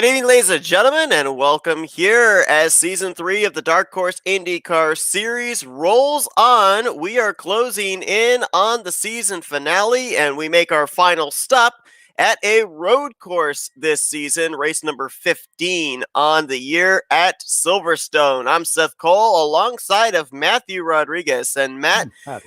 Good evening, ladies and gentlemen, and welcome here as Season 3 of the Dark Horse IndyCar Series rolls on. We are closing in on the season finale, and we make our final stop at a road course this season, race number 15 on the year at Silverstone. I'm Seth Cole, alongside of Matthew Rodriguez. And Matt, Howdy.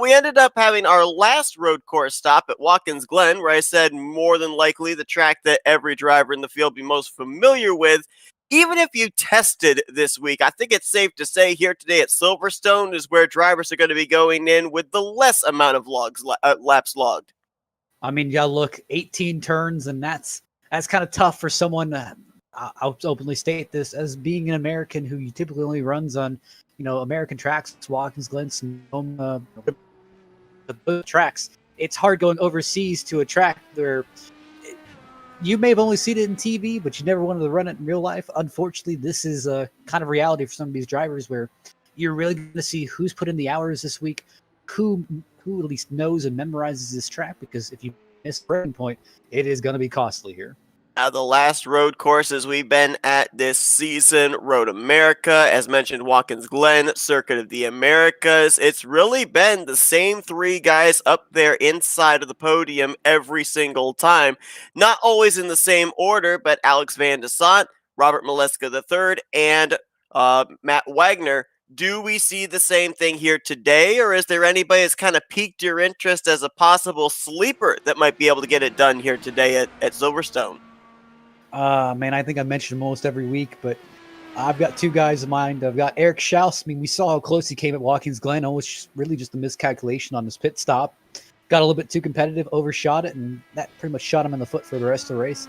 we ended up having our last road course stop at Watkins Glen, where I said more than likely the track that every driver in the field be most familiar with. Even if you tested this week, I think it's safe to say here today at Silverstone is where drivers are going to be going in with the less amount of laps logged. I mean, yeah, look, 18 turns, and that's kind of tough for someone. I'll openly state this as being an American who typically only runs on, American tracks, Watkins Glen, Sonoma, the tracks. It's hard going overseas to a track where you may have only seen it in TV, but you never wanted to run it in real life. Unfortunately, this is a kind of reality for some of these drivers where you're really going to see who's put in the hours this week, who at least knows and memorizes this track, because if you miss the breaking point, it is going to be costly here. The last road courses we've been at this season, Road America, as mentioned, Watkins Glen, Circuit of the Americas. It's really been the same three guys up there inside of the podium every single time. Not always in the same order, but Alex Van de Sant, Robert Mileska III, and Matt Wagner. Do we see the same thing here today, or is there anybody that's kind of piqued your interest as a possible sleeper that might be able to get it done here today at Silverstone? Man, I think I mentioned him almost every week, but I've got two guys in mind. I've got Eric Schaus. I mean, we saw how close he came at Watkins Glen. It was really just a miscalculation on his pit stop. Got a little bit too competitive, overshot it, and that pretty much shot him in the foot for the rest of the race.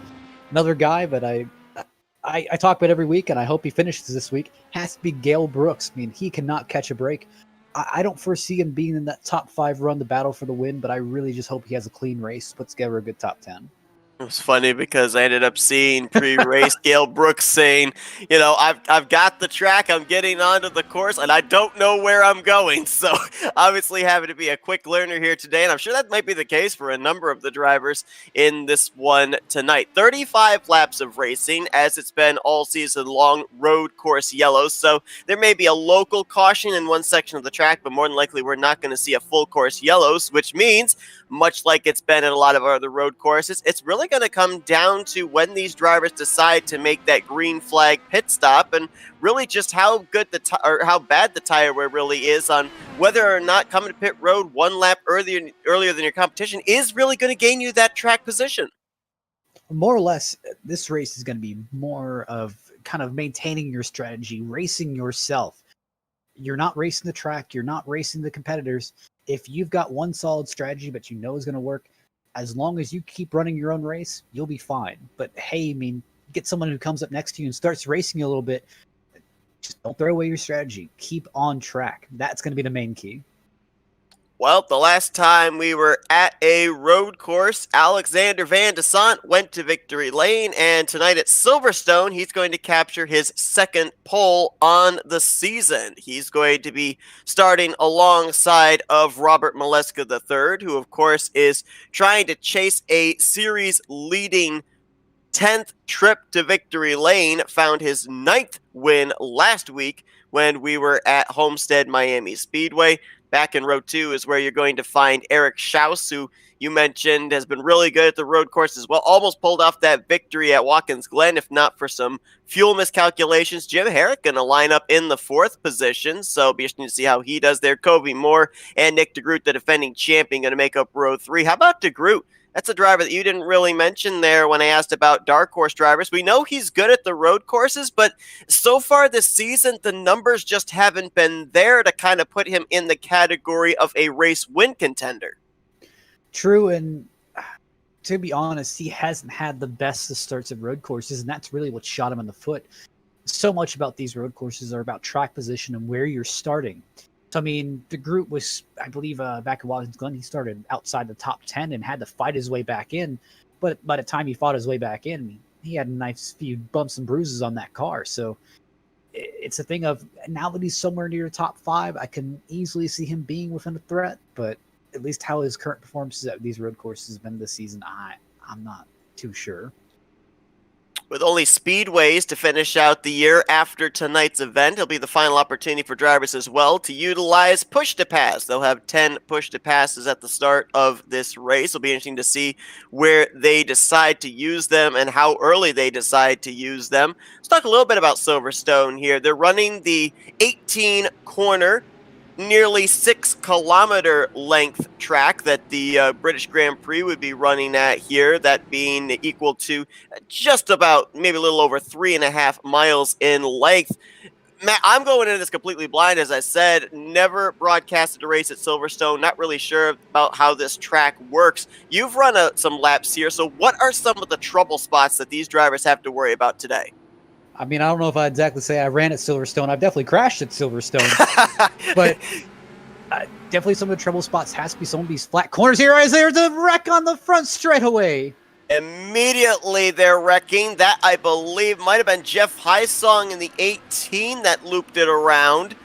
Another guy, but I talk about every week, and I hope he finishes this week, has to be Gale Brooks. I mean, he cannot catch a break. I don't foresee him being in that top 5 run, the battle for the win, but I really just hope he has a clean race, puts together a good top 10. It was funny because I ended up seeing pre-race Gale Brooks saying, I've got the track, I'm getting onto the course, and I don't know where I'm going. So obviously having to be a quick learner here today, and I'm sure that might be the case for a number of the drivers in this one tonight. 35 laps of racing, as it's been all season long, road course yellow. So there may be a local caution in one section of the track, but more than likely we're not going to see a full course yellows, which means, much like it's been at a lot of other road courses, it's really going to come down to when these drivers decide to make that green flag pit stop, and really just how good or how bad the tire wear really is on whether or not coming to pit road one lap earlier than your competition is really going to gain you that track position. More or less, this race is going to be more of kind of maintaining your strategy, racing yourself. You're not racing the track. You're not racing the competitors. If you've got one solid strategy, but you know is going to work, as long as you keep running your own race, you'll be fine. But hey, I mean, get someone who comes up next to you and starts racing you a little bit. Just don't throw away your strategy. Keep on track. That's going to be the main key. Well, the last time we were at a road course, Alexander Van de Sant went to victory lane, and tonight at Silverstone, he's going to capture his second pole on the season. He's going to be starting alongside of Robert Mileska III, who of course is trying to chase a series-leading 10th trip to victory lane, found his 9th win last week when we were at Homestead Miami Speedway. Back in row 2 is where you're going to find Eric Schaus, who you mentioned has been really good at the road course as well. Almost pulled off that victory at Watkins Glen, if not for some fuel miscalculations. Jim Herrick going to line up in the 4th position, so be interesting to see how he does there. Kobe Moore and Nick DeGroot, the defending champion, going to make up row 3. How about DeGroot? That's a driver that you didn't really mention there when I asked about dark horse drivers. We know he's good at the road courses, but so far this season, the numbers just haven't been there to kind of put him in the category of a race win contender. True, and to be honest, he hasn't had the best of starts at road courses, and that's really what shot him in the foot. So much about these road courses are about track position and where you're starting. So, I mean, the group was, I believe, back at Watkins Glen, he started outside the top 10 and had to fight his way back in. But by the time he fought his way back in, he had a nice few bumps and bruises on that car. So it's a thing of, now that he's somewhere near the top 5, I can easily see him being within a threat. But at least how his current performances at these road courses have been this season, I'm not too sure. With only speedways to finish out the year after tonight's event, it'll be the final opportunity for drivers as well to utilize push-to-pass. They'll have 10 push-to-passes at the start of this race. It'll be interesting to see where they decide to use them and how early they decide to use them. Let's talk a little bit about Silverstone here. They're running the 18-corner nearly 6-kilometer length track that the British Grand Prix would be running at here, that being equal to just about maybe a little over 3.5 miles in length. Matt, I'm going into this completely blind, as I said, never broadcasted a race at Silverstone, not really sure about how this track works. You've run some laps here, so what are some of the trouble spots that these drivers have to worry about today? I mean, I don't know if I'd exactly say I ran at Silverstone. I've definitely crashed at Silverstone. But definitely some of the trouble spots has to be some of these flat corners here as there's a wreck on the front straightaway. Immediately they're wrecking. That, I believe, might have been Jeff Hysong in the 18 that looped it around.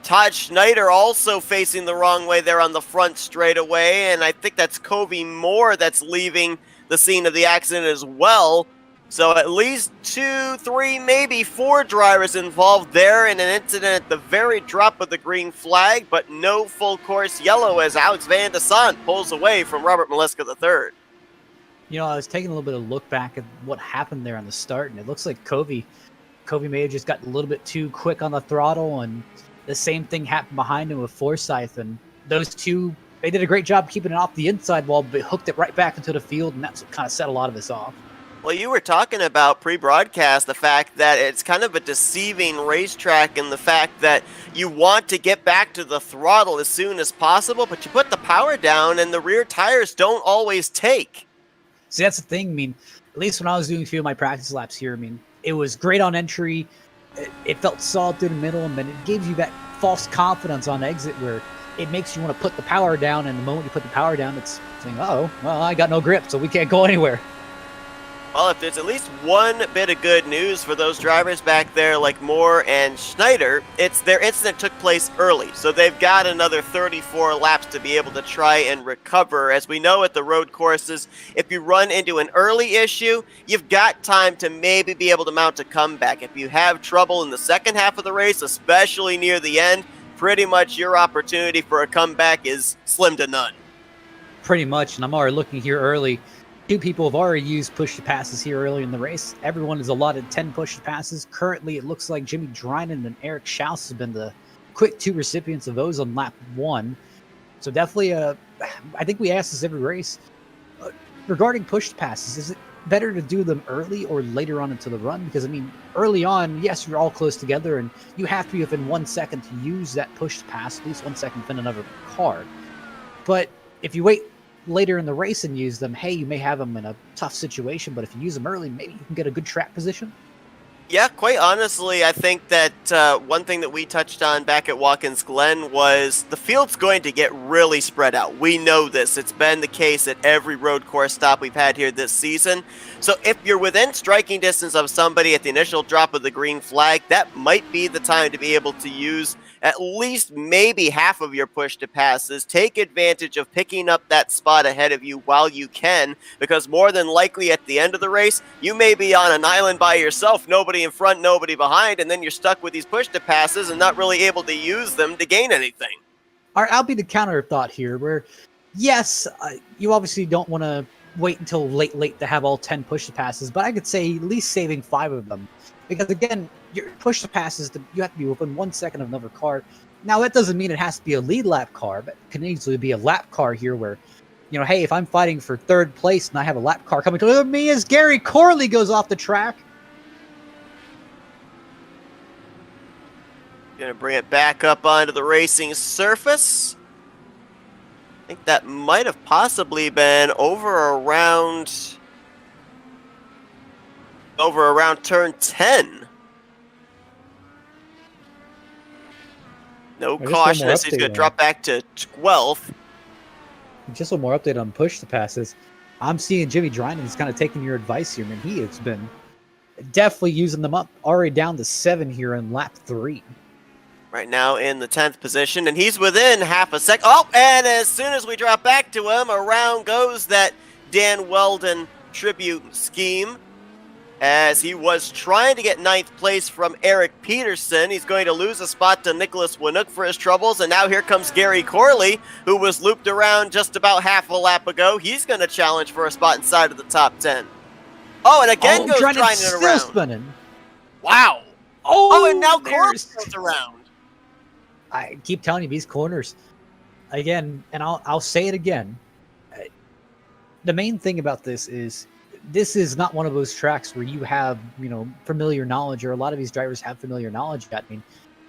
Todd Schneider also facing the wrong way there on the front straightaway, and I think that's Covey Moore that's leaving the scene of the accident as well. So at least 2, 3, maybe 4 drivers involved there in an incident at the very drop of the green flag, but no full course yellow as Alex van de Sant pulls away from Robert Maleska III. You know, I was taking a little bit of a look back at what happened there on the start, and it looks like Covey may have just got a little bit too quick on the throttle, and the same thing happened behind him with Forsyth, and those two, they did a great job keeping it off the inside wall, but hooked it right back into the field, and that's what kind of set a lot of this off. Well, you were talking about pre-broadcast, the fact that it's kind of a deceiving racetrack and the fact that you want to get back to the throttle as soon as possible, but you put the power down and the rear tires don't always take. See, that's the thing. I mean, at least when I was doing a few of my practice laps here, I mean, it was great on entry. It felt solid through the middle, and then it gives you that false confidence on exit where it makes you want to put the power down, and the moment you put the power down, it's saying, oh, well, I got no grip, so we can't go anywhere. Well, if there's at least one bit of good news for those drivers back there like Moore and Schneider, it's their incident took place early. So they've got another 34 laps to be able to try and recover. As we know at the road courses, if you run into an early issue, you've got time to maybe be able to mount a comeback. If you have trouble in the second half of the race, especially near the end, pretty much your opportunity for a comeback is slim to none. Pretty much, and I'm already looking here early. 2 people have already used push-to-passes here early in the race. Everyone is allotted 10 push-to-passes. Currently, it looks like Jimmy Drynan and Eric Schaus have been the quick 2 recipients of those on lap 1. So definitely, I think we ask this every race. Regarding push-to-passes, is it better to do them early or later on into the run? Because, I mean, early on, yes, you're all close together, and you have to be within 1 second to use that push-to-pass, at least 1 second within another car. But if you wait later in the race and use them, hey, you may have them in a tough situation, but if you use them early, maybe you can get a good track position. Yeah, quite honestly, I think that one thing that we touched on back at Watkins Glen was the field's going to get really spread out. We know this. It's been the case at every road course stop we've had here this season. So if you're within striking distance of somebody at the initial drop of the green flag, that might be the time to be able to use at least maybe half of your push to passes. Take advantage of picking up that spot ahead of you while you can, because more than likely at the end of the race, you may be on an island by yourself, nobody in front, nobody behind, and then you're stuck with these push to passes and not really able to use them to gain anything. All right, I'll be the counter thought here where, yes, you obviously don't want to wait until late to have all 10 push to passes, but I could say at least saving 5 of them. Because again, your push to passes, you have to be within 1 second of another car. Now, that doesn't mean it has to be a lead lap car, but it can easily be a lap car here where, you know, hey, if I'm fighting for 3rd place and I have a lap car coming to me as Gary Corley goes off the track. Going to bring it back up onto the racing surface. I think that might have possibly been over around turn 10. No caution as he's going to drop back to 12th. Just one more update on push to passes. I'm seeing Jimmy Drynan is kind of taking your advice here, man. He has been definitely using them up, already down to 7 here in lap 3. Right now in the 10th position, and he's within half a second. Oh, and as soon as we drop back to him, around goes that Dan Weldon tribute scheme. as he was trying to get ninth place from Eric Peterson. He's going to lose a spot to Nicholas Winook for his troubles, and now here comes Gary Corley, who was looped around just about half a lap ago. He's going to challenge for a spot inside of the top 10. Oh, and again goes Dryden still around. Spinning. Wow. Oh, and now Corley goes around. I keep telling you, these corners, again, and I'll say it again. The main thing about this is not one of those tracks where you have, familiar knowledge, or a lot of these drivers have familiar knowledge. I mean,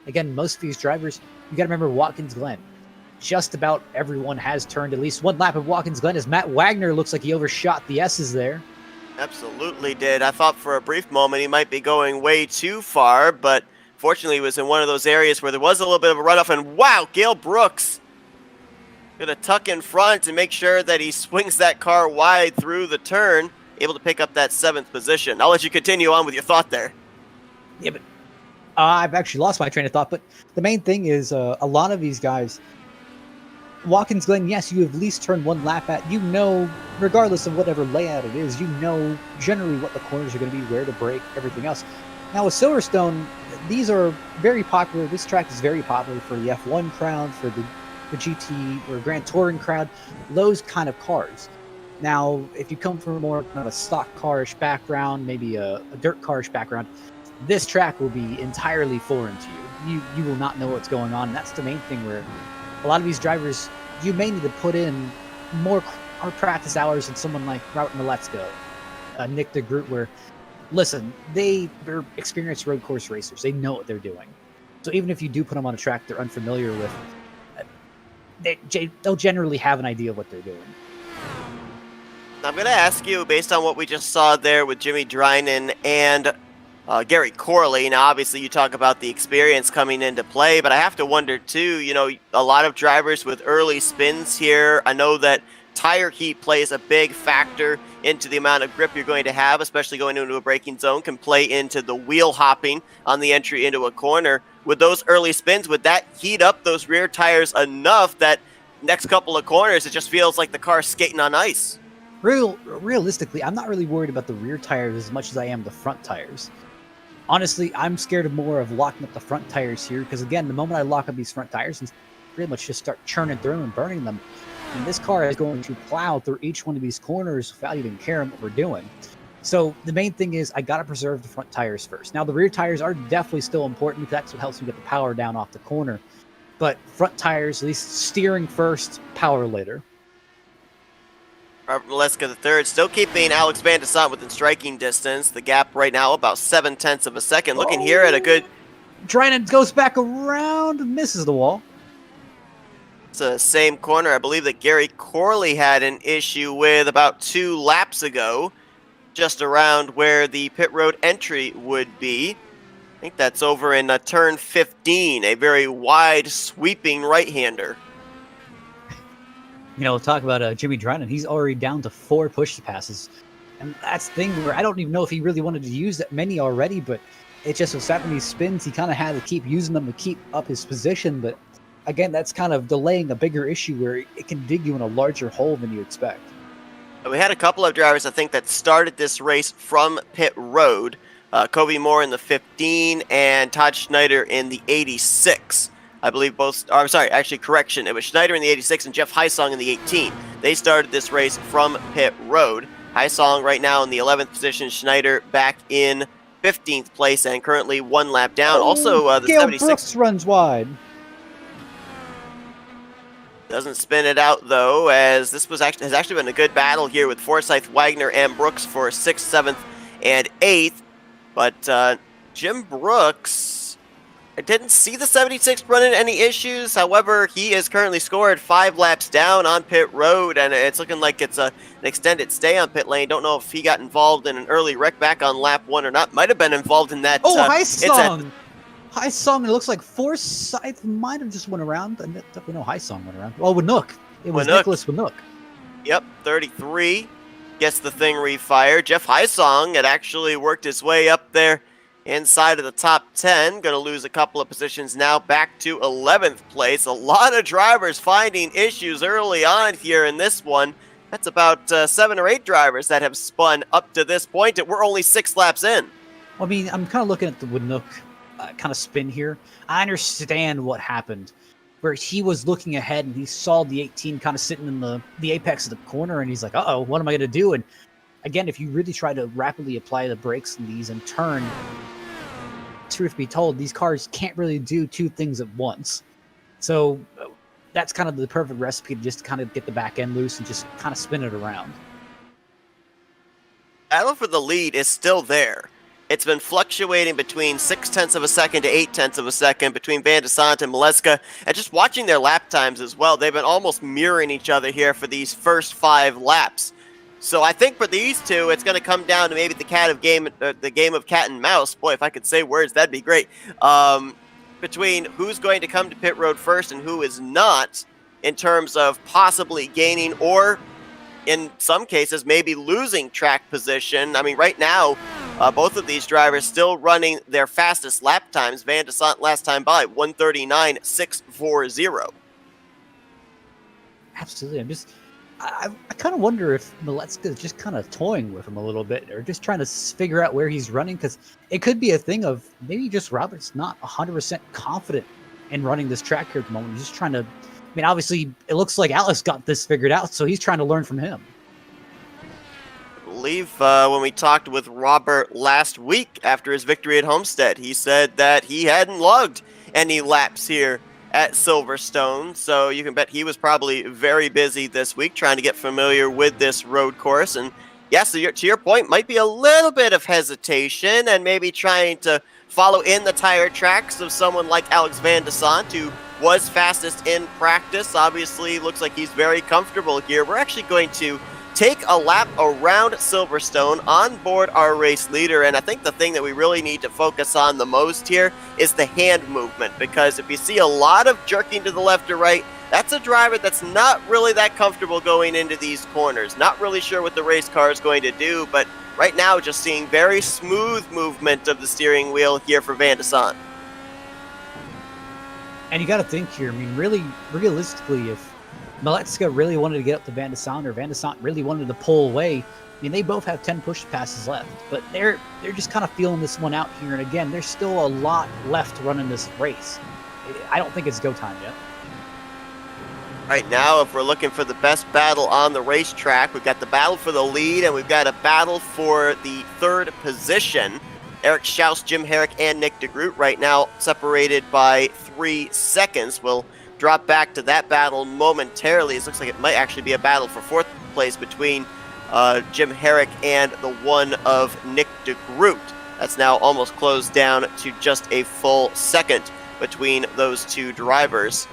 again, most of these drivers, you got to remember Watkins Glen. Just about everyone has turned at least one lap of Watkins Glen, as Matt Wagner looks like he overshot the S's there. Absolutely did. I thought for a brief moment he might be going way too far, but fortunately he was in one of those areas where there was a little bit of a runoff, and wow, Gale Brooks going to tuck in front and make sure that he swings that car wide through the turn, able to pick up that 7th position. I'll let you continue on with your thought there. Yeah, but I've actually lost my train of thought, but the main thing is a lot of these guys, Watkins Glen, yes, you have at least turned one lap at, regardless of whatever layout it is, generally what the corners are going to be, where to brake, everything else. Now with Silverstone, these are very popular. This track is very popular for the F1 crowd, for the GT or Grand Touring crowd, those kind of cars. Now, if you come from more kind of a stock carish background, maybe a dirt carish background, this track will be entirely foreign to you. You will not know what's going on. And that's the main thing where a lot of these drivers, you may need to put in more practice hours than someone like Robert Miletzko, Nick de Groot, where, listen, they're experienced road course racers. They know what they're doing. So even if you do put them on a track they're unfamiliar with, they'll generally have an idea of what they're doing. I'm going to ask you, based on what we just saw there with Jimmy Dryden and Gary Corley, now obviously you talk about the experience coming into play, but I have to wonder too, a lot of drivers with early spins here, I know that tire heat plays a big factor into the amount of grip you're going to have, especially going into a braking zone, can play into the wheel hopping on the entry into a corner. With those early spins, would that heat up those rear tires enough that next couple of corners it just feels like the car's skating on ice? Realistically, I'm not really worried about the rear tires as much as I am the front tires. Honestly, I'm scared more of locking up the front tires here, because again, the moment I lock up these front tires and pretty much just start churning through them and burning them, and this car is going to plow through each one of these corners without even caring what we're doing. So the main thing is I got to preserve the front tires first. Now, the rear tires are definitely still important because that's what helps me get the power down off the corner. But front tires, at least steering first, power later. Robert Miletzko III still keeping Alex Van de Sant within striking distance. The gap right now about 0.7 of a second. Looking here at a good... Dryden goes back around and misses the wall. It's the same corner I believe that Gary Corley had an issue with about 2 laps ago, just around where the pit road entry would be. I think that's over in turn 15, a very wide sweeping right-hander. Talk about Jimmy Dryden. He's already down to 4 push passes. And that's the thing where I don't even know if he really wanted to use that many already, but it just was happening these spins. He kind of had to keep using them to keep up his position. But again, that's kind of delaying a bigger issue where it can dig you in a larger hole than you expect. We had a couple of drivers, I think, that started this race from pit road. Kobe Moore in the 15 and Todd Schneider in the 86. I believe both, I'm sorry, actually, correction. It was Schneider in the 86 and Jeff Heisong in the 18. They started this race from pit road. Heisong right now in the 11th position, Schneider back in 15th place and currently 1 lap down. Also, the Gale 76 Brooks runs wide. Doesn't spin it out, though, as this has actually been a good battle here with Forsyth, Wagner, and Brooks for 6th, 7th, and 8th. But Jim Brooks, I didn't see the 76 run into any issues. However, he is currently scored 5 laps down on pit road, and it's looking like it's an extended stay on pit lane. Don't know if he got involved in an early wreck back on lap 1 or not. Might have been involved in that. Heisong! Heisong, it looks like Forsyth might have just went around. I definitely know Heisong went around. Oh, Winook. It was Nicholas Winook. Yep, 33. Gets the thing refired. Jeff Heisong had actually worked his way up there inside of the top 10. Going to lose a couple of positions now, back to 11th place. A lot of drivers finding issues early on here in this one. That's about 7 or 8 drivers that have spun up to this point, and we're only 6 laps in. I mean, I'm kind of looking at the Winook kind of spin here. I understand what happened, where he was looking ahead and he saw the 18 kind of sitting in the apex of the corner, and he's like, "Uh-oh, what am I going to do?" And again, if you really try to rapidly apply the brakes in these and turn, truth be told, these cars can't really do two things at once. So that's kind of the perfect recipe to just kind of get the back end loose and just kind of spin it around. Battle for the lead is still there. It's been fluctuating between 0.6 of a second to 0.8 of a second between Van de Sant and Maleska, and just watching their lap times as well, they've been almost mirroring each other here for these first 5 laps. So I think for these two, it's going to come down to maybe the game of cat and mouse. Boy, if I could say words, that'd be great. Between who's going to come to pit road first and who is not, in terms of possibly gaining or, in some cases, maybe losing track position. I mean, right now, both of these drivers still running their fastest lap times. Van de Sant last time by 1:39.640. Absolutely. I kind of wonder if Maleska's just kind of toying with him a little bit, or just trying to figure out where he's running, because it could be a thing of maybe just Robert's not 100% confident in running this track here at the moment. He's just trying to, I mean, obviously, it looks like Alex got this figured out, so he's trying to learn from him. I believe when we talked with Robert last week after his victory at Homestead, he said that he hadn't logged any laps here at Silverstone, so you can bet he was probably very busy this week trying to get familiar with this road course. And yes, to your point, might be a little bit of hesitation and maybe trying to follow in the tire tracks of someone like Alex Van de Sant, who was fastest in practice. Obviously, looks like he's very comfortable here. We're actually going to take a lap around Silverstone on board our race leader, and I think the thing that we really need to focus on the most here is the hand movement, because if you see a lot of jerking to the left or right, that's a driver that's not really that comfortable going into these corners. Not really sure what the race car is going to do, but right now just seeing very smooth movement of the steering wheel here for Van de Sant. And you got to think here, I mean, really, realistically, if Maleska really wanted to get up to Van de Sant, or Van de Sant really wanted to pull away, I mean, they both have 10 push passes left, but they're just kind of feeling this one out here. And again, there's still a lot left running this race. I don't think it's go time yet. Right now, if we're looking for the best battle on the racetrack, we've got the battle for the lead, and we've got a battle for the 3rd position. Eric Schaus, Jim Herrick, and Nick DeGroot right now separated by 3 seconds. We'll drop back to that battle momentarily. It looks like it might actually be a battle for 4th place between Jim Herrick and the one of Nick DeGroot. That's now almost closed down to just a full second between those two drivers.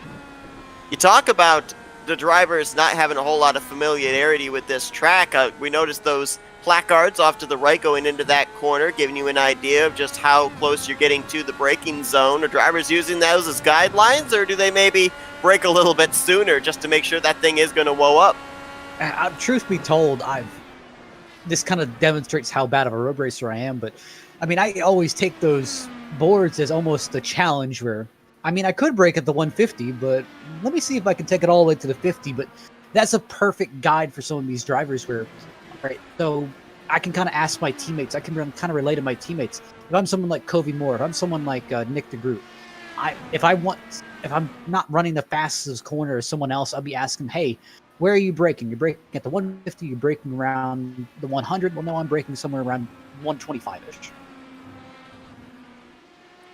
You talk about the drivers not having a whole lot of familiarity with this track. We noticed those placards off to the right going into that corner, giving you an idea of just how close you're getting to the braking zone. Are drivers using those as guidelines, or do they maybe brake a little bit sooner just to make sure that thing is going to whoa up? Truth be told, this kind of demonstrates how bad of a road racer I am, but I mean, I always take those boards as almost a challenge where, I mean, I could brake at the 150, but let me see if I can take it all the way to the 50. But that's a perfect guide for some of these drivers where, right, so I can kind of ask my teammates. I can kind of relate to my teammates. If I'm someone like Covey Moore, if I'm someone like Nick DeGroot, if I'm not running the fastest corner as someone else, I'll be asking, hey, where are you braking? You're braking at the 150, you're braking around the 100. Well, no, I'm braking somewhere around 125-ish.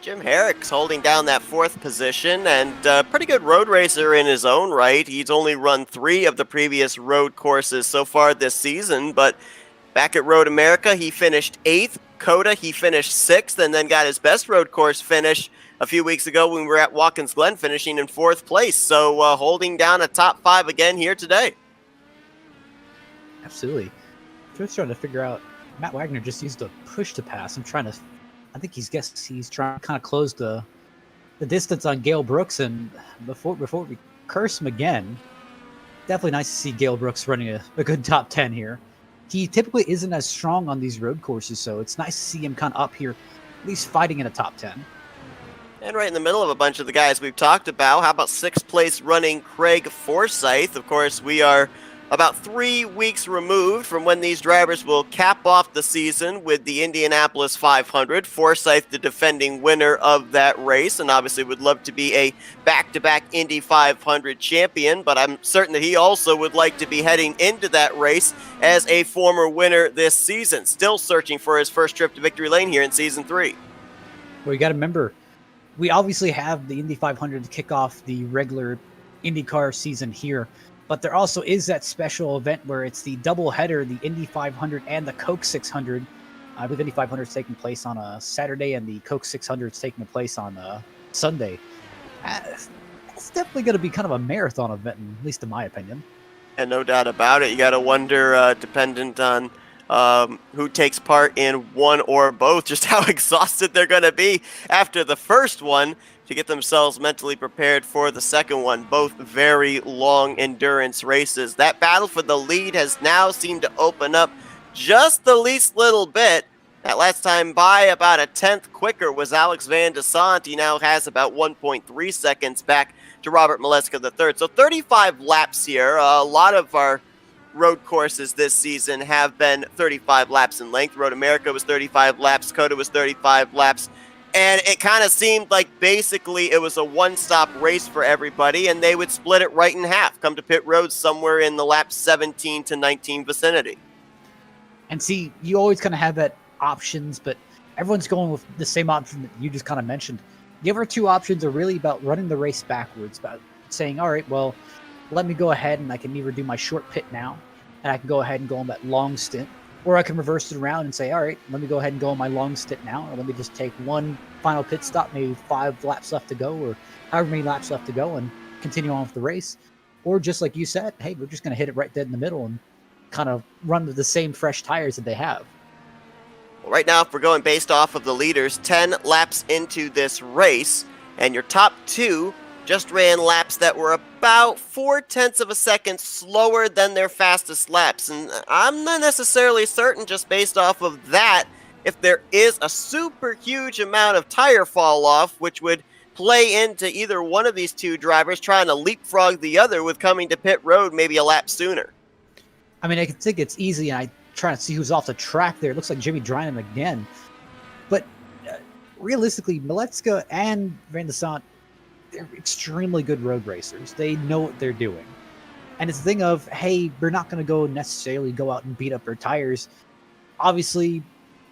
Jim Herrick's holding down that 4th position, and a pretty good road racer in his own right. He's only run 3 of the previous road courses so far this season, but back at Road America, he finished 8th. Coda, he finished 6th, and then got his best road course finish a few weeks ago when we were at Watkins Glen, finishing in 4th place. So holding down a top 5 again here today. Absolutely. Just trying to figure out, Matt Wagner just used a push to pass. I think he's trying to kind of close the distance on Gale Brooks. And before we curse him again, definitely nice to see Gale Brooks running a good top 10 here. He typically isn't as strong on these road courses, so it's nice to see him kind of up here, at least fighting in a top 10. And right in the middle of a bunch of the guys we've talked about, how about 6th place running Craig Forsyth? Of course, we are About 3 weeks removed from when these drivers will cap off the season with the Indianapolis 500. Forsythe, the defending winner of that race, and obviously would love to be a back-to-back Indy 500 champion, but I'm certain that he also would like to be heading into that race as a former winner this season, still searching for his first trip to victory lane here in Season 3. Well, you got to remember, we obviously have the Indy 500 to kick off the regular IndyCar season here, but there also is that special event where it's the double header, the Indy 500 and the Coke 600. I believe Indy 500 is taking place on a Saturday and the Coke 600 is taking place on a Sunday. It's definitely going to be kind of a marathon event, at least in my opinion. And no doubt about it. You got to wonder, dependent on who takes part in one or both, just how exhausted they're going to be after the first one to get themselves mentally prepared for the second one. Both very long endurance races. That battle for the lead has now seemed to open up just the least little bit. That last time by about a tenth quicker was Alex Van de Sant. He now has about 1.3 seconds back to Robert Maleska III. So 35 laps here. A lot of our road courses this season have been 35 laps in length. Road America was 35 laps. COTA was 35 laps. And it kind of seemed like basically it was a one-stop race for everybody, and they would split it right in half, come to pit road somewhere in the lap 17 to 19 vicinity. And see, you always kind of have that options, but everyone's going with the same option that you just kind of mentioned. The other two options are really about running the race backwards, about saying, all right, well, let me go ahead and I can either do my short pit now, and I can go ahead and go on that long stint, or I can reverse it around and say, all right, let me go ahead and go on my long stint now, or let me just take one final pit stop, maybe 5 laps left to go, or however many laps left to go, and continue on with the race. Or just like you said, hey, we're just going to hit it right dead in the middle and kind of run with the same fresh tires that they have. Well, right now, if we're going based off of the leaders, 10 laps into this race, and your top two just ran laps that were about 0.4 of a second slower than their fastest laps. And I'm not necessarily certain, just based off of that, if there is a super huge amount of tire fall off, which would play into either one of these two drivers trying to leapfrog the other with coming to pit road maybe a lap sooner. I mean, I can think it's easy, and I try to see who's off the track there. It looks like Jimmy Drynan again. But realistically, Maleska and Van de Sant, they're extremely good road racers. They know what they're doing. And it's a thing of, hey, we're not going to go necessarily go out and beat up their tires. Obviously,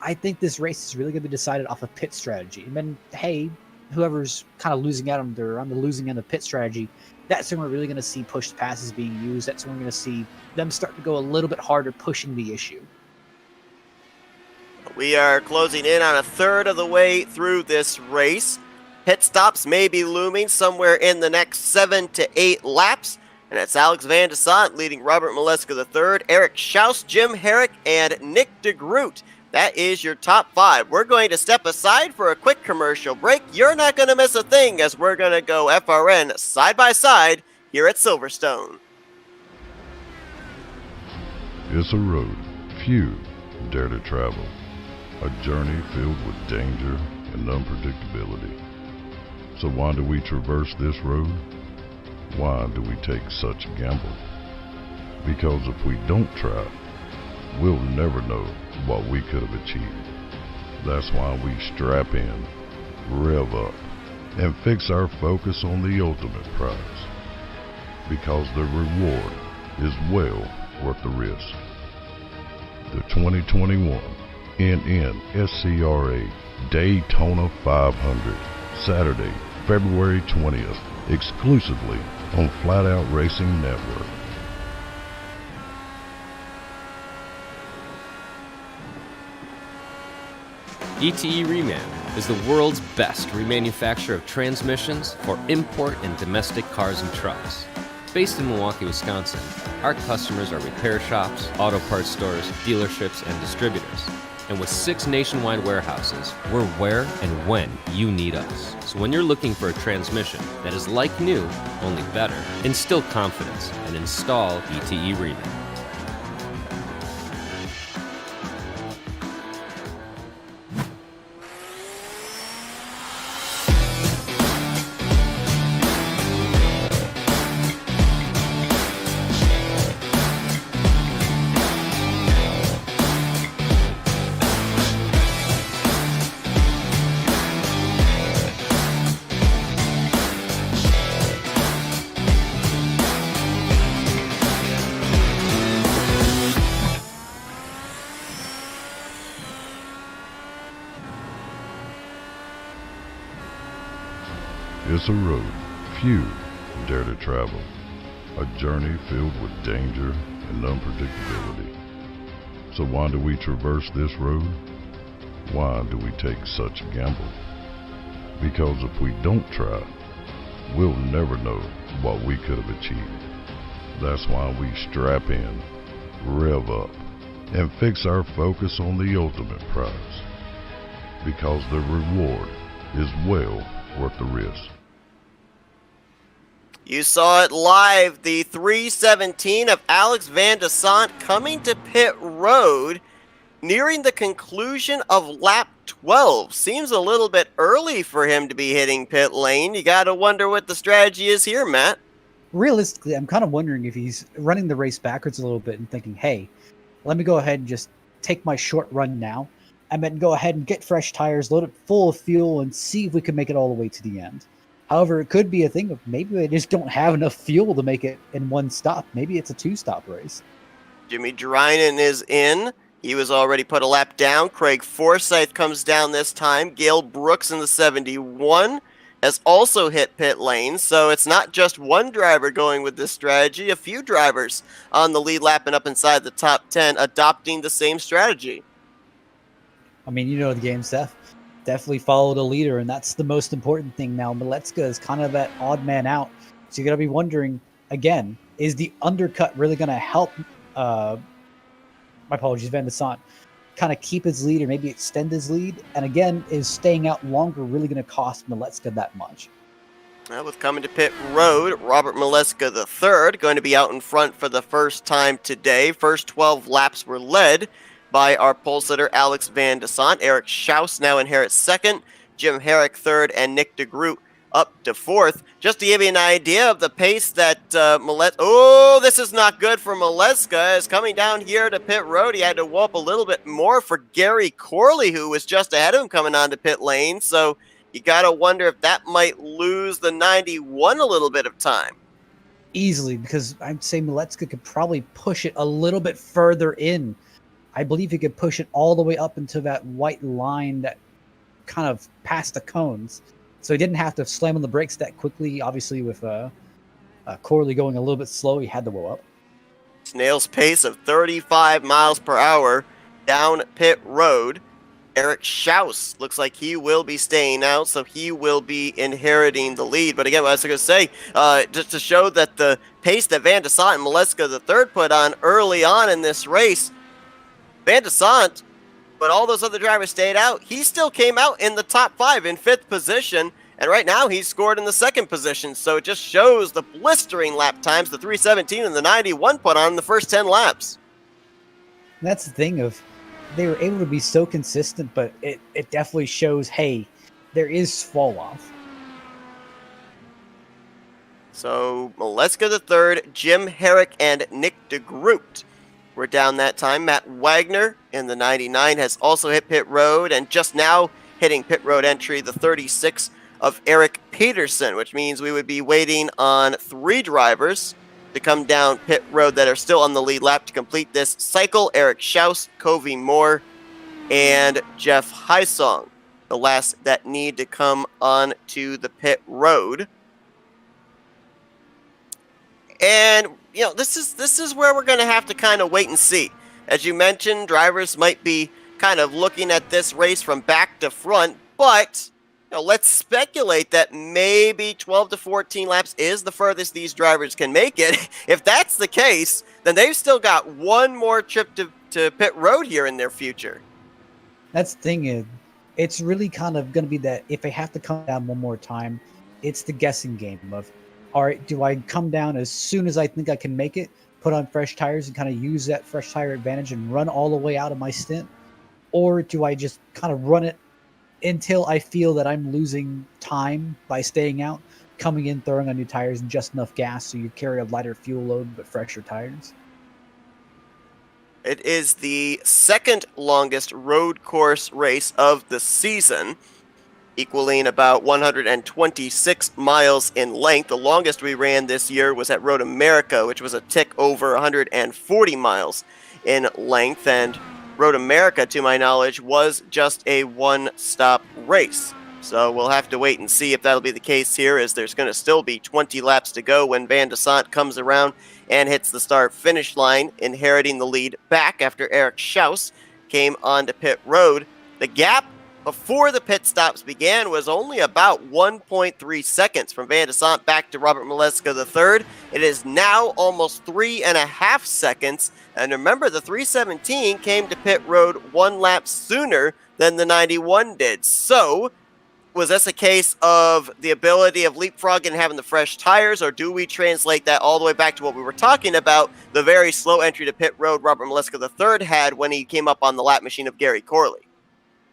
I think this race is really going to be decided off of pit strategy. And then, hey, whoever's kind of losing out on the losing end of pit strategy, that's when we're really going to see pushed passes being used. That's when we're going to see them start to go a little bit harder pushing the issue. We are closing in on a third of the way through this race. Pit stops may be looming somewhere in the next 7 to 8 laps. And it's Alex Van de Sant leading Robert Maleska III, Eric Schaus, Jim Herrick, and Nick DeGroot. That is your top 5. We're going to step aside for a quick commercial break. You're not going to miss a thing as we're going to go FRN side by side here at Silverstone. It's a road few dare to travel. A journey filled with danger and unpredictability. So why do we traverse this road? Why do we take such a gamble? Because if we don't try, we'll never know what we could have achieved. That's why we strap in, rev up, and fix our focus on the ultimate prize. Because the reward is well worth the risk. The 2021 NNSCRA Daytona 500, Saturday, February 20th, exclusively on Flat Out Racing Network. ETE Reman is the world's best remanufacturer of transmissions for import and domestic cars and trucks. Based in Milwaukee, Wisconsin, our customers are repair shops, auto parts stores, dealerships, and distributors. And with 6 nationwide warehouses, we're where and when you need us. So when you're looking for a transmission that is like new, only better, instill confidence and install ETE Reman. It's a road few dare to travel, a journey filled with danger and unpredictability. So why do we traverse this road? Why do we take such a gamble? Because if we don't try, we'll never know what we could have achieved. That's why we strap in, rev up, and fix our focus on the ultimate prize. Because the reward is well worth the risk. You saw it live, the 317 of Alex Van de Sant coming to pit road, nearing the conclusion of lap 12. Seems a little bit early for him to be hitting pit lane. You gotta wonder what the strategy is here, Matt. Realistically, I'm kind of wondering if he's running the race backwards a little bit and thinking, hey, let me go ahead and just take my short run now, and then go ahead and get fresh tires, load it full of fuel, and see if we can make it all the way to the end. However, it could be a thing of maybe they just don't have enough fuel to make it in one stop. Maybe it's a two-stop race. Jimmy Drynan is in. He was already put a lap down. Craig Forsyth comes down this time. Gail Brooks in the 71 has also hit pit lane. So it's not just one driver going with this strategy. A few drivers on the lead lap and up inside the top 10 adopting the same strategy. I mean, you know the game, Seth. Definitely follow the leader, and that's the most important thing now. Miletska is kind of that odd man out. So you're going to be wondering, again, is the undercut really going to help, my apologies, Van de Sant, kind of keep his lead or maybe extend his lead? And again, is staying out longer really going to cost Miletska that much? Well, with coming to pit road, Robert Mileska III going to be out in front for the first time today. First 12 laps were led by our pole sitter Alex Van de Sant. Eric Schaus now inherits second, Jim Herrick third, and Nick DeGroot up to fourth. Just to give you an idea of the pace that oh, this is not good for Mileska. Is coming down here to pit road. He had to whoop a little bit more for Gary Corley, who was just ahead of him coming onto pit lane. So you got to wonder if that might lose the 91 a little bit of time. Easily, because I'd say Miletska could probably push it a little bit further in. I believe he could push it all the way up into that white line that kind of past the cones. So he didn't have to slam on the brakes that quickly. Obviously, with Corley going a little bit slow, he had to blow up. Snail's pace of 35 miles per hour down pit road. Eric Schaus looks like he will be staying out, so he will be inheriting the lead. But again, what I was going to say, just to show that the pace that Van de Sant and Mileska III put on early on in this race, Van de Sant, but all those other drivers stayed out, he still came out in the top 5 in 5th position, and right now he's scored in the 2nd position. So it just shows the blistering lap times the 317 and the 91 put on in the first 10 laps. And that's the thing of they were able to be so consistent, but it definitely shows, hey, there is fall off. So Mileska III, Jim Herrick, and Nick DeGroot were down that time. Matt Wagner in the 99 has also hit pit road, and just now hitting pit road entry, the 36 of Eric Peterson, which means we would be waiting on 3 drivers to come down pit road that are still on the lead lap to complete this cycle. Eric Schaus, Covey Moore, and Jeff Hysong, the last that need to come on to the pit road. And you know, this is where we're going to have to kind of wait and see. As you mentioned, drivers might be kind of looking at this race from back to front, but you know, let's speculate that maybe 12 to 14 laps is the furthest these drivers can make it. If that's the case, then they've still got one more trip to pit road here in their future. That's the thing. It's really kind of going to be that if they have to come down one more time, it's the guessing game of, all right, do I come down as soon as I think I can make it, put on fresh tires and kind of use that fresh tire advantage and run all the way out of my stint? Or do I just kind of run it until I feel that I'm losing time by staying out, coming in, throwing on new tires and just enough gas so you carry a lighter fuel load but fresher tires? It is the 2nd longest road course race of the season, equaling about 126 miles in length. The longest we ran this year was at Road America, which was a tick over 140 miles in length. And Road America, to my knowledge, was just a one-stop race. So we'll have to wait and see if that'll be the case here, as there's going to still be 20 laps to go when Van de Sant comes around and hits the start-finish line, inheriting the lead back after Eric Schaus came onto pit road. The gap before the pit stops began was only about 1.3 seconds from Van de Sant back to Robert Maleska III. It is now almost 3.5 seconds. And remember, the 317 came to pit road 1 lap sooner than the 91 did. So, was this a case of the ability of leapfrogging and having the fresh tires, or do we translate that all the way back to what we were talking about, the very slow entry to pit road Robert Maleska III had when he came up on the lap machine of Gary Corley?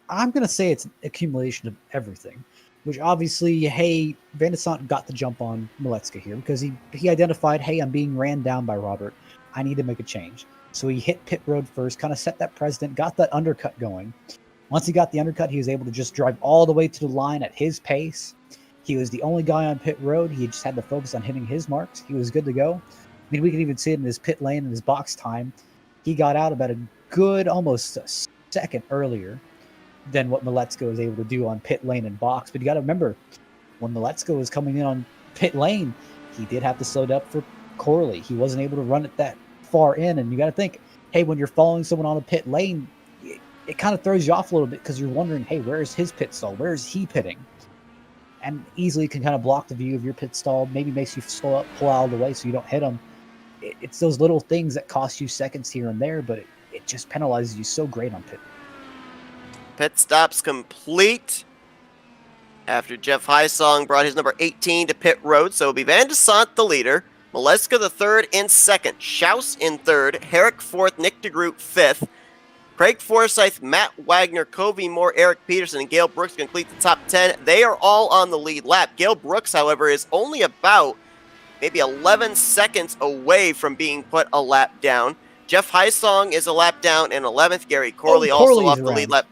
I'm going to say it's an accumulation of everything, which obviously, hey, Van de Sant got the jump on Maleska here because he identified, hey, I'm being ran down by Robert. I need to make a change. So he hit pit road first, kind of set that precedent, got that undercut going. Once he got the undercut, he was able to just drive all the way to the line at his pace. He was the only guy on pit road. He just had to focus on hitting his marks. He was good to go. I mean, we can even see it in his pit lane and his box time. He got out about a good almost a second earlier than what Maleska was able to do on pit lane and box. But you got to remember, when Maleska was coming in on pit lane, he did have to slow it up for Corley. He wasn't able to run it that far in. And you got to think, hey, when you're following someone on a pit lane, it kind of throws you off a little bit because you're wondering, hey, where is his pit stall? Where is he pitting? And easily can kind of block the view of your pit stall, maybe makes you slow up, pull out of the way so you don't hit him. It's those little things that cost you seconds here and there, but it just penalizes you so great on pit. Pit stops complete after Jeff Hysong brought his number 18 to pit road. So it'll be Van de Sant the leader, Maleska the third in second, Schaus in third, Herrick fourth, Nick DeGroot fifth, Craig Forsyth, Matt Wagner, Covey Moore, Eric Peterson, and Gale Brooks complete the top 10. They are all on the lead lap. Gale Brooks, however, is only about maybe 11 seconds away from being put a lap down. Jeff Hysong is a lap down in 11th. Gary Corley also off the lead lap.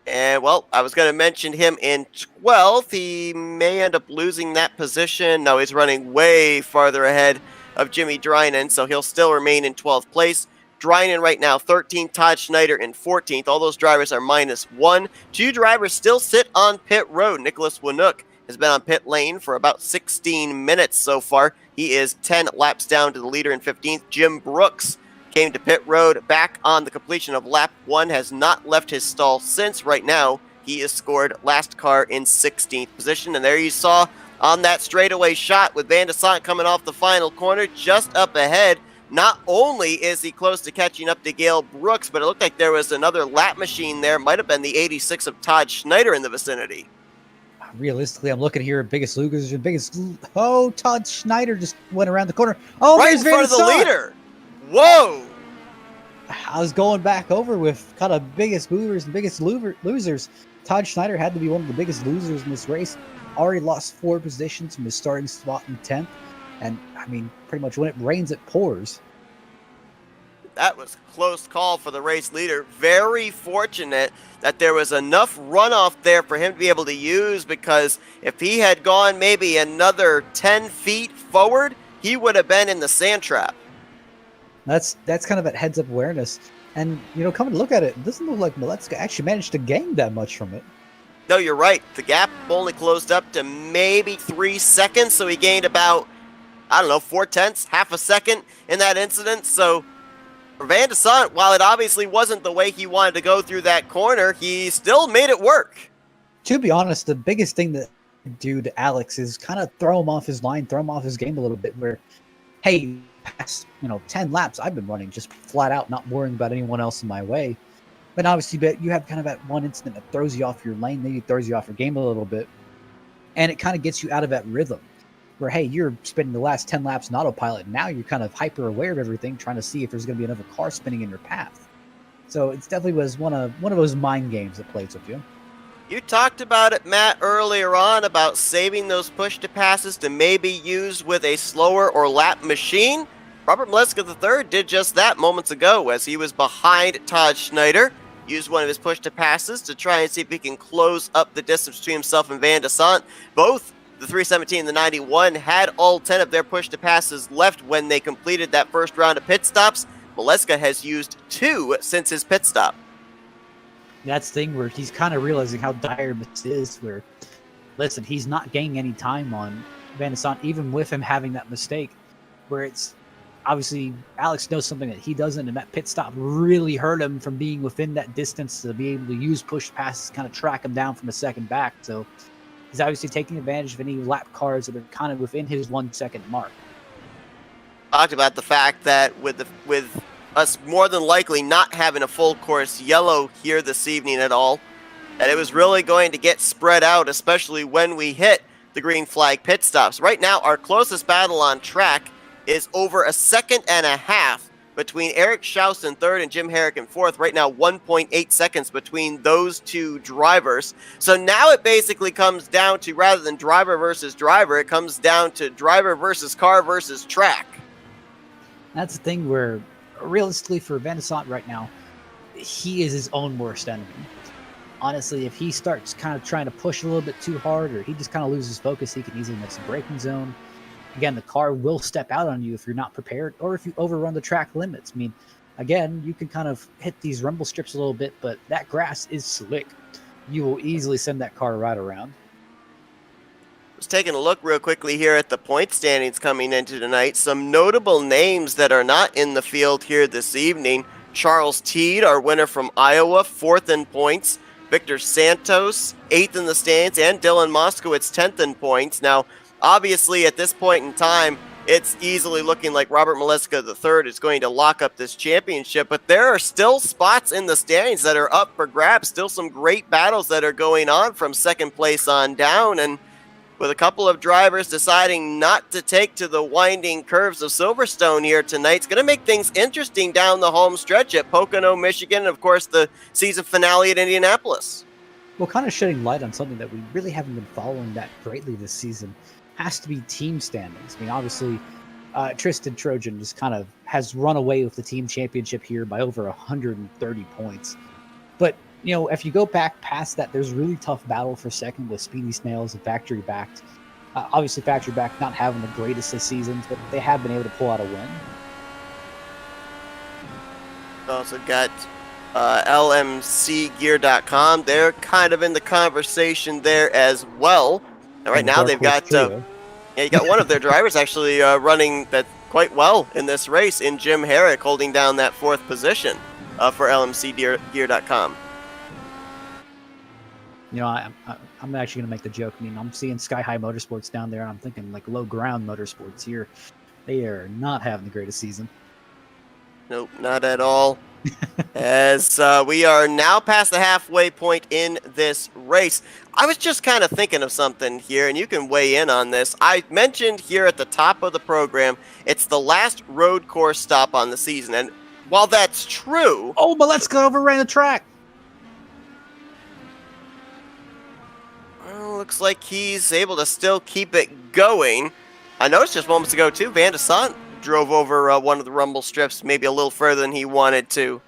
And, well, I was going to mention him in 12th. He may end up losing that position. No, he's running way farther ahead of Jimmy Drynan, so he'll still remain in 12th place. Drynan right now, 13th. Todd Schneider in 14th. All those drivers are -1. 2 drivers still sit on pit road. Nicholas Winook has been on pit lane for about 16 minutes so far. He is 10 laps down to the leader in 15th. Jim Brooks came to pit road back on the completion of lap 1, has not left his stall since. Right now, he is scored last car in 16th position. And there you saw on that straightaway shot with Van de Sant coming off the final corner, just up ahead. Not only is he close to catching up to Gale Brooks, but it looked like there was another lap machine there. Might have been the 86 of Todd Schneider in the vicinity. Realistically, I'm looking here at biggest losers and biggest. Oh, Todd Schneider just went around the corner. Oh, right in front of the leader. Whoa! I was going back over with kind of biggest movers and biggest losers. Todd Schneider had to be one of the biggest losers in this race. Already lost 4 positions from his starting spot in 10th. And, I mean, pretty much when it rains, it pours. That was a close call for the race leader. Very fortunate that there was enough runoff there for him to be able to use, because if he had gone maybe another 10 feet forward, he would have been in the sand trap. That's kind of that heads-up awareness. And, you know, coming to look at it, it doesn't look like Maleska actually managed to gain that much from it. No, you're right. The gap only closed up to maybe 3 seconds, so he gained about, I don't know, 4/10, half a second in that incident. So for Van de Sant, while it obviously wasn't the way he wanted to go through that corner, he still made it work. To be honest, the biggest thing that do to Alex is kind of throw him off his line, throw him off his game a little bit, where, hey, past 10 laps I've been running just flat out, not worrying about anyone else in my way. But obviously, you have kind of that one incident that throws you off your lane, maybe throws you off your game a little bit, and it kind of gets you out of that rhythm where, hey, you're spending the last 10 laps in autopilot, and now you're kind of hyper aware of everything, trying to see if there's going to be another car spinning in your path. So it definitely was one of those mind games that plays with you. You talked about it, Matt, earlier on about saving those push-to-passes to maybe use with a slower or lap machine. Robert Maleska III did just that moments ago as he was behind Todd Schneider. Used one of his push-to-passes to try and see if he can close up the distance between himself and Van de Sant. Both the 317 and the 91 had all 10 of their push-to-passes left when they completed that first round of pit stops. Maleska has used 2 since his pit stop. That's the thing where he's kind of realizing how dire this is. Where, listen, he's not gaining any time on Van de Sant, even with him having that mistake. Where it's obviously Alex knows something that he doesn't, and that pit stop really hurt him from being within that distance to be able to use push passes, kind of track him down from a second back. So he's obviously taking advantage of any lap cars that are kind of within his 1 second mark. Talked about the fact that with us more than likely not having a full course yellow here this evening at all, that it was really going to get spread out, especially when we hit the green flag pit stops. Right now, our closest battle on track is over 1.5 seconds between Eric Schaus in third and Jim Herrick in fourth. Right now, 1.8 seconds between those two drivers. So now it basically comes down to, rather than driver versus driver, it comes down to driver versus car versus track. That's the thing where, realistically, for Van de Sant right now, he is his own worst enemy. Honestly, if he starts kind of trying to push a little bit too hard, or he just kind of loses focus, he can easily miss a braking zone. Again, the car will step out on you if you're not prepared, or if you overrun the track limits. I mean, again, you can kind of hit these rumble strips a little bit, but that grass is slick. You will easily send that car right around. Just taking a look real quickly here at the point standings coming into tonight. Some notable names that are not in the field here this evening. Charles Teed, our winner from Iowa, 4th in points. Victor Santos, 8th in the stands, and Dylan Moskowitz, 10th in points. Now, obviously, at this point in time, it's easily looking like Robert Maleska III is going to lock up this championship, but there are still spots in the standings that are up for grabs, still some great battles that are going on from second place on down, and with a couple of drivers deciding not to take to the winding curves of Silverstone here tonight, it's going to make things interesting down the home stretch at Pocono, Michigan, and of course the season finale at Indianapolis. Well, kind of shedding light on something that we really haven't been following that greatly this season has to be team standings. I mean, obviously, Tristan Trojan just kind of has run away with the team championship here by over 130 points. But, you know, if you go back past that, there's a really tough battle for second with Speedy Snails and Factory Backed. Obviously, Factory Backed not having the greatest this season, but they have been able to pull out a win. Also got LMCgear.com. They're kind of in the conversation there as well. And right now they've got you got one of their drivers actually running that quite well in this race in Jim Herrick, holding down that 4th position for LMCgear.com. You know, I'm actually going to make the joke. I mean, I'm seeing Sky High Motorsports down there, and I'm thinking like Low Ground Motorsports here. They are not having the greatest season. Nope, not at all. As we are now past the halfway point in this race. I was just kind of thinking of something here, and you can weigh in on this. I mentioned here at the top of the program, it's the last road course stop on the season, and while that's true... Oh, but let's go overran the track! Well, looks like he's able to still keep it going. I noticed just moments ago, too, Van de Sant drove over one of the rumble strips maybe a little further than he wanted to.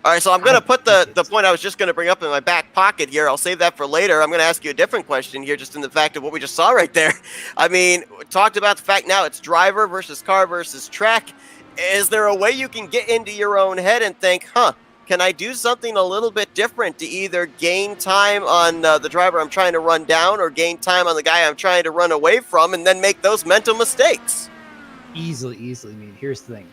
All right, so I'm going to put the point I was just going to bring up in my back pocket here. I'll save that for later. I'm going to ask you a different question here, just in the fact of what we just saw right there. I mean, we talked about the fact now it's driver versus car versus track. Is there a way you can get into your own head and think, can I do something a little bit different to either gain time on the driver I'm trying to run down or gain time on the guy I'm trying to run away from and then make those mental mistakes? Easily. I mean, here's the thing.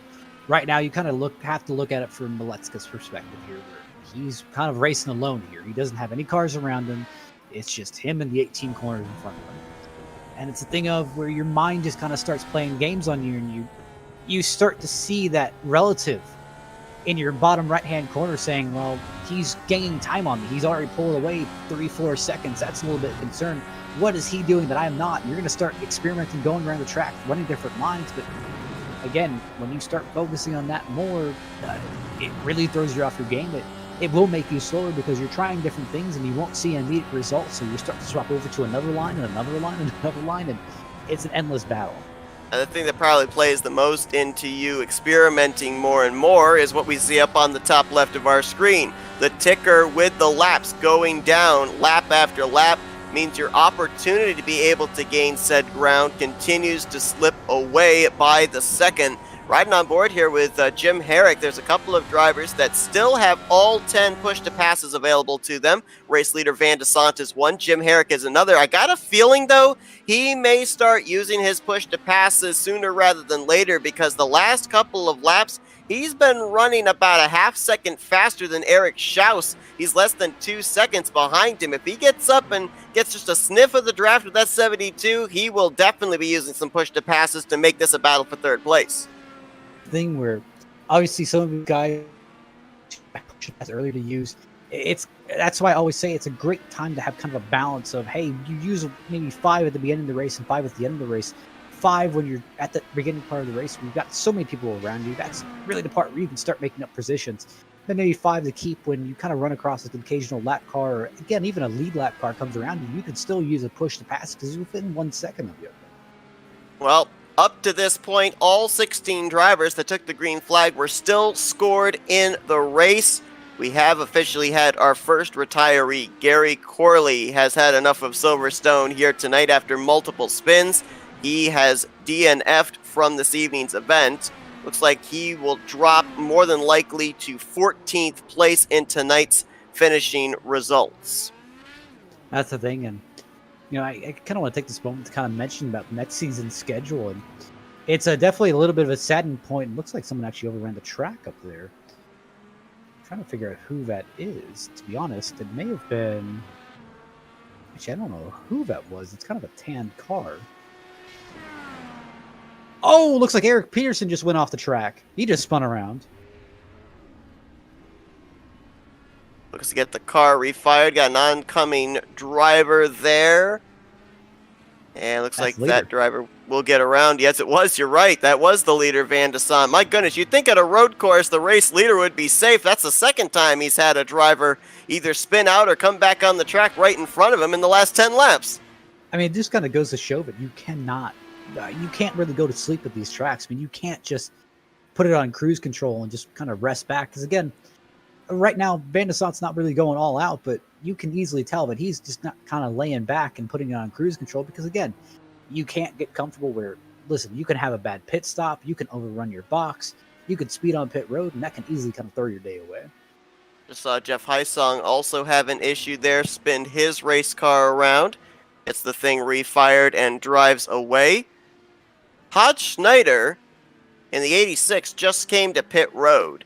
Right now, you kind of have to look at it from Maletska's perspective here, where he's kind of racing alone here. He doesn't have any cars around him. It's just him and the 18 corners in front of him. And it's a thing of where your mind just kind of starts playing games on you, and you start to see that relative in your bottom right-hand corner saying, well, he's gaining time on me. He's already pulled away 3-4 seconds. That's a little bit of concern. What is he doing that I'm not? You're going to start experimenting, going around the track, running different lines, but again, when you start focusing on that more, it really throws you off your game. It will make you slower because you're trying different things and you won't see immediate results. So you start to swap over to another line and another line and another line, and it's an endless battle. And the thing that probably plays the most into you experimenting more and more is what we see up on the top left of our screen. The ticker with the laps going down lap after lap means your opportunity to be able to gain said ground continues to slip away by the second. riding on board here with Jim Herrick. There's a couple of drivers that still have all 10 push-to-passes available to them. Race leader Van de Sant is one. Jim Herrick is another. I got a feeling, though, he may start using his push-to-passes sooner rather than later because the last couple of laps, he's been running about a half second faster than Eric Schaus. He's less than 2 seconds behind him. If he gets up and gets just a sniff of the draft with that 72, he will definitely be using some push-to-passes to make this a battle for third place. Thing where obviously some of the guys earlier to use that's why I always say it's a great time to have kind of a balance of, hey, you use maybe 5 at the beginning of the race and 5 at the end of the race, 5 when you're at the beginning part of the race when you've got so many people around you. That's really the part where you can start making up positions. Then maybe 5 to keep when you kind of run across an occasional lap car, or again, even a lead lap car comes around you can still use a push to pass because you're within 1 second of you. Well, up to this point, all 16 drivers that took the green flag were still scored in the race. We have officially had our first retiree. Gary Corley has had enough of Silverstone here tonight after multiple spins. He has DNF'd from this evening's event. Looks like he will drop more than likely to 14th place in tonight's finishing results. That's the thing, and I kind of want to take this moment to kind of mention about next season's schedule, and it's definitely a little bit of a saddening point. It looks like someone actually overran the track up there. I'm trying to figure out who that is. To be honest, it may have been. Actually, I don't know who that was. It's kind of a tanned car. Oh, looks like Eric Peterson just went off the track. He just spun around. Looks to get the car refired. Got an oncoming driver there. And looks like that driver will get around. Yes, it was. You're right. That was the leader, Van de Sant. My goodness, you'd think at a road course the race leader would be safe. That's the second time he's had a driver either spin out or come back on the track right in front of him in the last 10 laps. I mean, it just kind of goes to show that you can't really go to sleep at these tracks. I mean, you can't just put it on cruise control and just kind of rest back. Because again, right now, Van de Sant's not really going all out, but you can easily tell that he's just not kind of laying back and putting it on cruise control because, again, you can't get comfortable where, listen, you can have a bad pit stop, you can overrun your box, you can speed on pit road, and that can easily kind of throw your day away. Just saw Jeff Heisong also have an issue there, spin his race car around. Gets the thing refired and drives away. Todd Schneider in the 86 just came to pit road.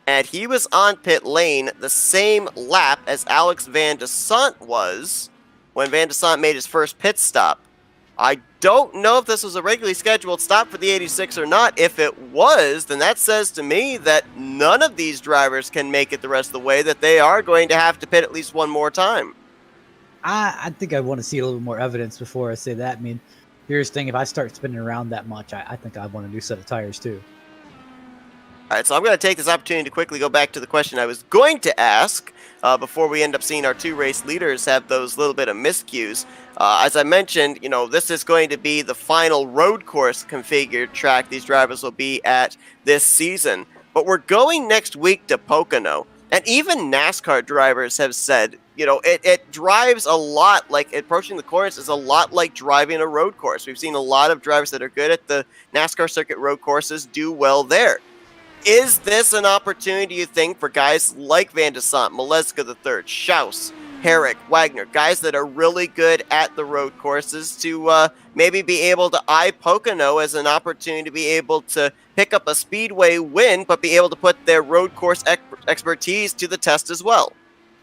And he was on pit lane the same lap as Alex Van de Sant was when Van de Sant made his first pit stop. I don't know if this was a regularly scheduled stop for the 86 or not. If it was, then that says to me that none of these drivers can make it the rest of the way, that they are going to have to pit at least one more time. I think I want to see a little more evidence before I say that. I mean, here's the thing. If I start spinning around that much, I think I want a new set of tires too. All right, so I'm going to take this opportunity to quickly go back to the question I was going to ask before we end up seeing our 2 race leaders have those little bit of miscues. As I mentioned, this is going to be the final road course configured track these drivers will be at this season. But we're going next week to Pocono. And even NASCAR drivers have said, it drives a lot like approaching the corners is a lot like driving a road course. We've seen a lot of drivers that are good at the NASCAR circuit road courses do well there. Is this an opportunity, you think, for guys like Van de Sant, Maleska III, Schaus, Herrick, Wagner, guys that are really good at the road courses to maybe be able to eye Pocono as an opportunity to be able to pick up a speedway win, but be able to put their road course expertise to the test as well?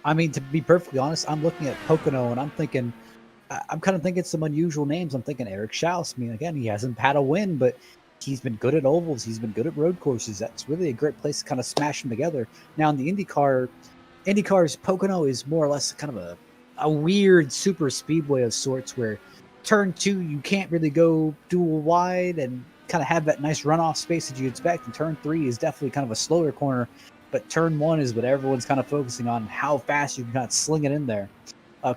I mean, to be perfectly honest, I'm looking at Pocono and I'm kind of thinking some unusual names. I'm thinking Eric Schaus. I mean, again, he hasn't had a win, but he's been good at ovals. He's been good at road courses. That's really a great place to kind of smash them together. Now, in the IndyCar's Pocono is more or less kind of a weird super speedway of sorts where turn 2, you can't really go dual wide and kind of have that nice runoff space that you expect. And turn 3 is definitely kind of a slower corner, but turn 1 is what everyone's kind of focusing on, how fast you can kind of sling it in there.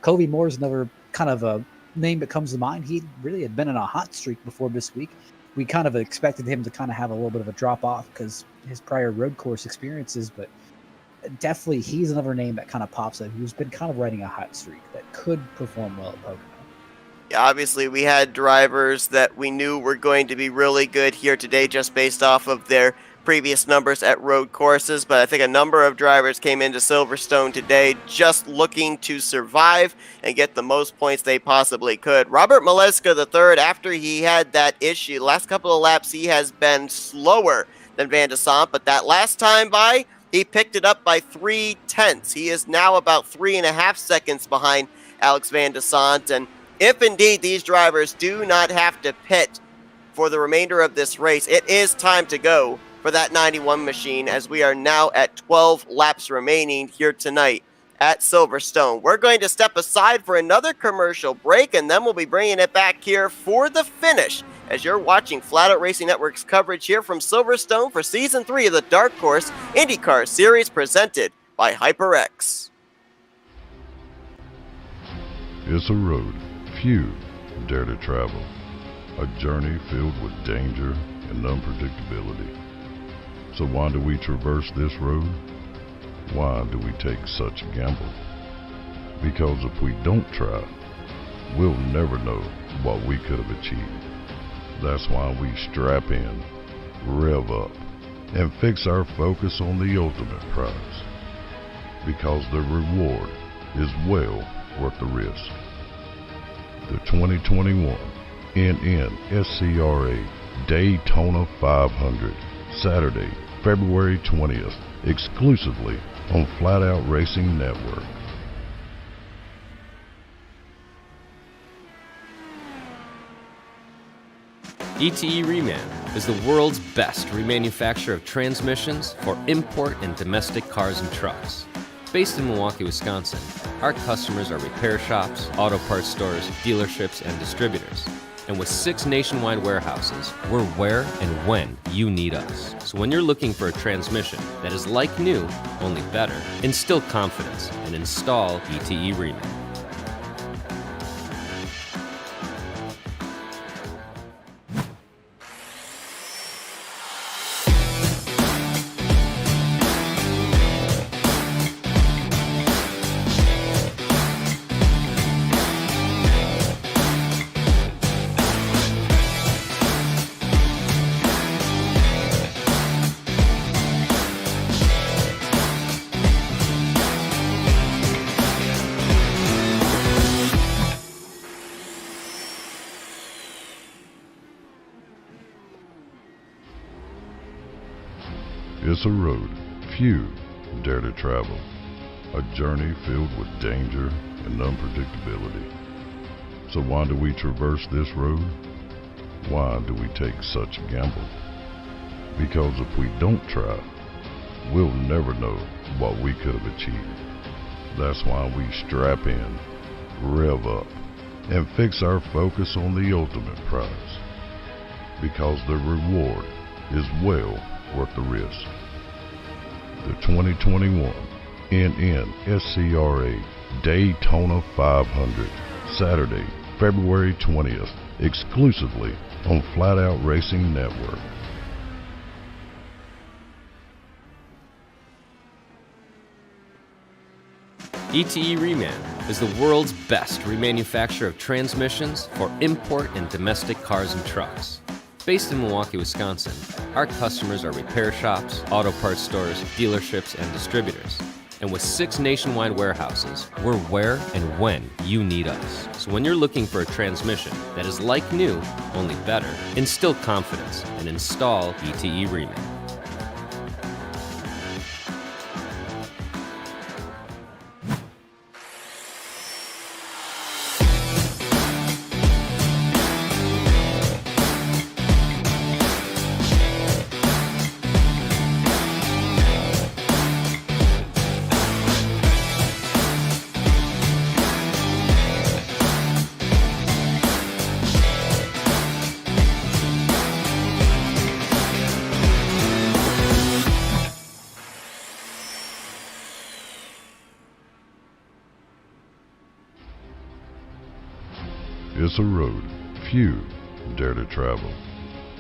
Kobe Moore is another kind of a name that comes to mind. He really had been in a hot streak before this week. We kind of expected him to kind of have a little bit of a drop off because his prior road course experiences, but definitely he's another name that kind of pops up who's been kind of riding a hot streak that could perform well at Pocono. Obviously, we had drivers that we knew were going to be really good here today just based off of their previous numbers at road courses, but I think a number of drivers came into Silverstone today just looking to survive and get the most points they possibly could. Robert Maleska III, after he had that issue, last couple of laps he has been slower than Van de Sant, but that last time by, he picked it up by 3/10. He is now about 3.5 seconds behind Alex Van de Sant, and if indeed these drivers do not have to pit for the remainder of this race, it is time to go for that 91 machine, as we are now at 12 laps remaining here tonight at Silverstone. We're going to step aside for another commercial break, and then we'll be bringing it back here for the finish, as you're watching Flat Out Racing Network's coverage here from Silverstone for Season 3 of the Dark Horse IndyCar Series presented by HyperX. It's a road few dare to travel, a journey filled with danger and unpredictability. So why do we traverse this road? Why do we take such a gamble? Because if we don't try, we'll never know what we could have achieved. That's why we strap in, rev up, and fix our focus on the ultimate prize. Because the reward is well worth the risk. The 2021 NNSCRA Daytona 500, Saturday, February 20th, exclusively on Flat Out Racing Network. ETE Reman is the world's best remanufacturer of transmissions for import and domestic cars and trucks. Based in Milwaukee, Wisconsin, our customers are repair shops, auto parts stores, dealerships, and distributors. And with 6 nationwide warehouses, we're where and when you need us. So when you're looking for a transmission that is like new, only better, instill confidence and install ETE Reman. It's a road few dare to travel, a journey filled with danger and unpredictability. So why do we traverse this road? Why do we take such a gamble? Because if we don't try, we'll never know what we could have achieved. That's why we strap in, rev up, and fix our focus on the ultimate prize. Because the reward is well worth the risk. The 2021 NNSCRA Daytona 500, Saturday, February 20th, exclusively on Flat Out Racing Network. ETE Reman is the world's best remanufacturer of transmissions for import and domestic cars and trucks. Based in Milwaukee, Wisconsin, our customers are repair shops, auto parts stores, dealerships, and distributors. And with 6 nationwide warehouses, we're where and when you need us. So when you're looking for a transmission that is like new, only better, instill confidence and install ETE Reman. It's a road few dare to travel,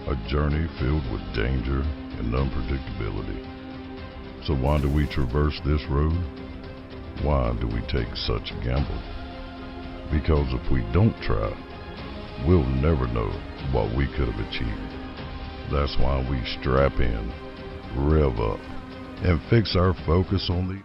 a journey filled with danger and unpredictability. So why do we traverse this road? Why do we take such a gamble? Because if we don't try, we'll never know what we could have achieved. That's why we strap in, rev up, and fix our focus on the...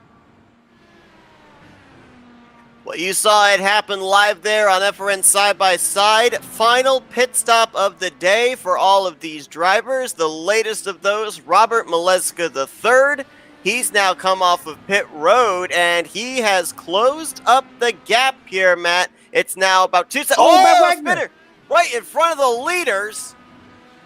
Well, you saw it happen live there on FRN Side by Side. Final pit stop of the day for all of these drivers. The latest of those, Robert Maleska III. He's now come off of pit road, and he has closed up the gap here, Matt. It's now about 2 seconds. Matt Wagner. Spinner right in front of the leaders.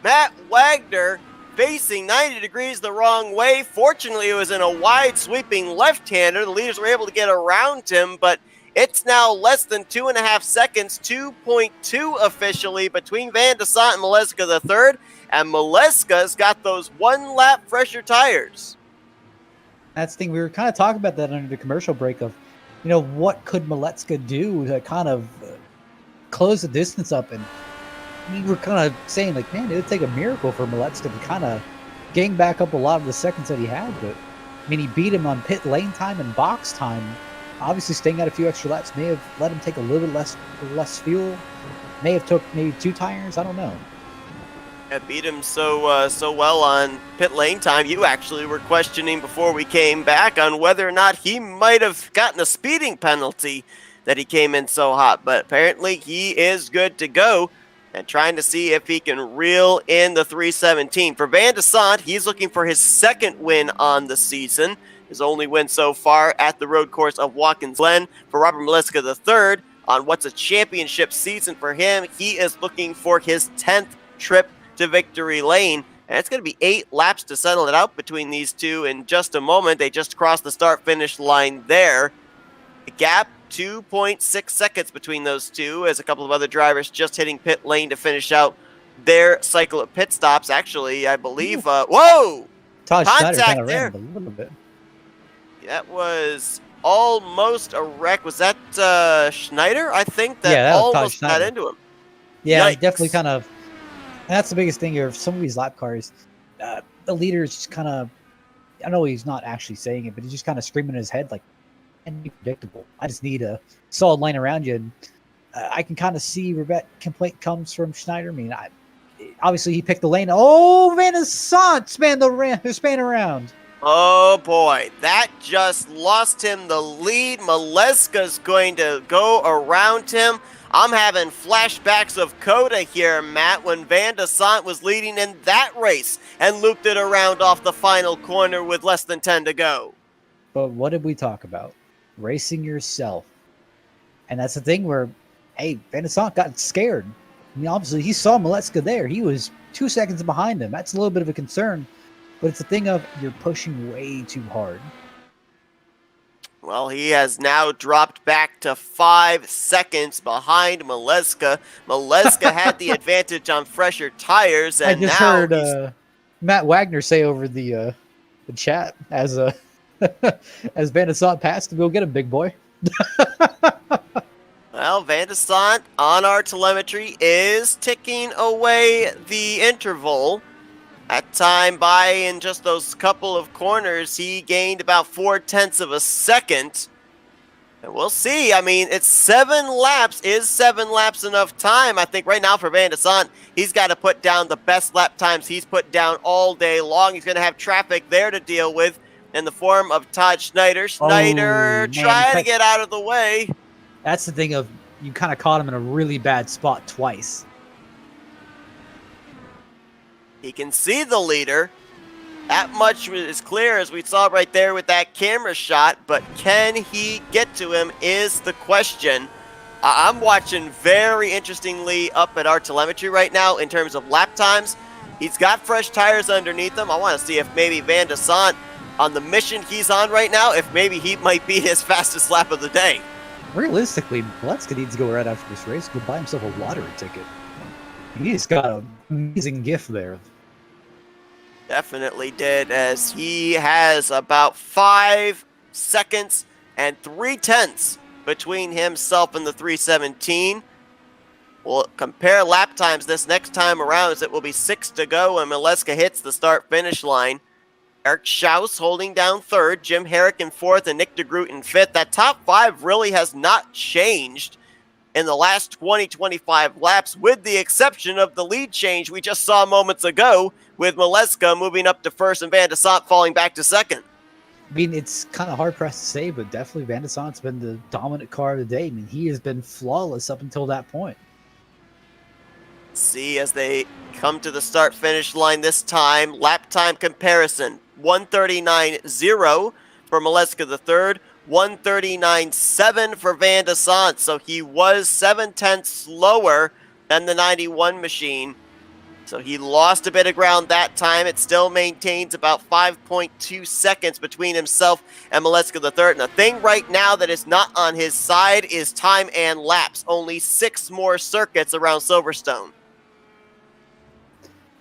Matt Wagner facing 90 degrees the wrong way. Fortunately, it was in a wide sweeping left-hander. The leaders were able to get around him, but it's now less than 2.5 seconds, 2.2 officially, between Van de Sant and Maleska III. And Maleska's got those one-lap fresher tires. That's the thing. We were kind of talking about that under the commercial break of, what could Maleska do to kind of close the distance up? And we were kind of saying, like, man, it would take a miracle for Maleska to kind of gain back up a lot of the seconds that he had. But, he beat him on pit lane time and box time. Obviously, staying out a few extra laps may have let him take a little bit less fuel. May have took maybe 2 tires. I don't know. Yeah, beat him so well on pit lane time. You actually were questioning before we came back on whether or not he might have gotten a speeding penalty that he came in so hot. But apparently, he is good to go and trying to see if he can reel in the 317. For Van de Sant, he's looking for his second win on the season. His only win so far at the road course of Watkins Glen. For Robert Maleska III, on what's a championship season for him, he is looking for his 10th trip to victory lane. And it's going to be 8 laps to settle it out between these two in just a moment. They just crossed the start-finish line there. The gap, 2.6 seconds between those two, as a couple of other drivers just hitting pit lane to finish out their cycle of pit stops. Actually, I believe... whoa! Todd Schneider kind Contact of there. ran a little bit. That was almost a wreck. Was that Schneider? I think that, Yeah, that was Todd almost got Schneider. into him. Yeah, Yikes. definitely kind of. And that's the biggest thing here. Some of these lap cars, the leader is just kind of. I know he's not actually saying it, but he's just kind of screaming in his head like, "And be predictable. I just need a solid lane around you." And I can kind of see where that complaint comes from Schneider. I mean, obviously he picked the lane. Oh, Van de Sant span around. Oh boy, that just lost him the lead. Maleska's going to go around him. I'm having flashbacks of Coda here, Matt, when Van de Sant was leading in that race and looped it around off the final corner with less than 10 to go. But what did we talk about? Racing yourself. And that's the thing where, hey, Van de Sant got scared. I mean, obviously, he saw Maleska there. He was 2 seconds behind him. That's a little bit of a concern. But it's a thing of you're pushing way too hard. Well, he has now dropped back to 5 seconds behind Maleska. Maleska had the advantage on fresher tires, and I just now heard Matt Wagner say over the chat as as Van de Sant passed to go get him, big boy. Well, Van de Sant on our telemetry is ticking away the interval. At time by in just those couple of corners, he gained about 0.4 of a second. And we'll see. I mean, it's 7 laps. Is 7 laps enough time? I think right now for Van de Sant, he's got to put down the best lap times he's put down all day long. He's going to have traffic there to deal with in the form of Todd Schneider. Schneider trying to get out of the way. That's the thing of you kind of caught him in a really bad spot twice. He can see the leader. That much is clear as we saw right there with that camera shot, but can he get to him is the question. I'm watching very interestingly up at our telemetry right now in terms of lap times. He's got fresh tires underneath him. I want to see if maybe Van de Sant, on the mission he's on right now, if maybe he might be his fastest lap of the day. Realistically, Maleska needs to go right after this race, go buy himself a lottery ticket. He just got an amazing gift there. Definitely did, as he has about 5 seconds and 0.3 between himself and the 317. We'll compare lap times this next time around, as it will be 6 to go and Maleska hits the start-finish line. Eric Schaus holding down 3rd, Jim Herrick in 4th, and Nick DeGroot in 5th. That top 5 really has not changed in the last 20-25 laps, with the exception of the lead change we just saw moments ago, with Maleska moving up to first and Van de Sant falling back to second. I mean, it's kind of hard pressed to say, but definitely Van de Sant's been the dominant car of the day. I mean, he has been flawless up until that point. See as they come to the start-finish line this time. Lap time comparison, 1:39.0 for Maleska the third, 1:39.7 for Van de Sant. So he was 7/10 slower than the 91 machine. So he lost a bit of ground that time. It still maintains about 5.2 seconds between himself and Maleska the third. And the thing right now that is not on his side is time and laps. Only 6 more circuits around Silverstone.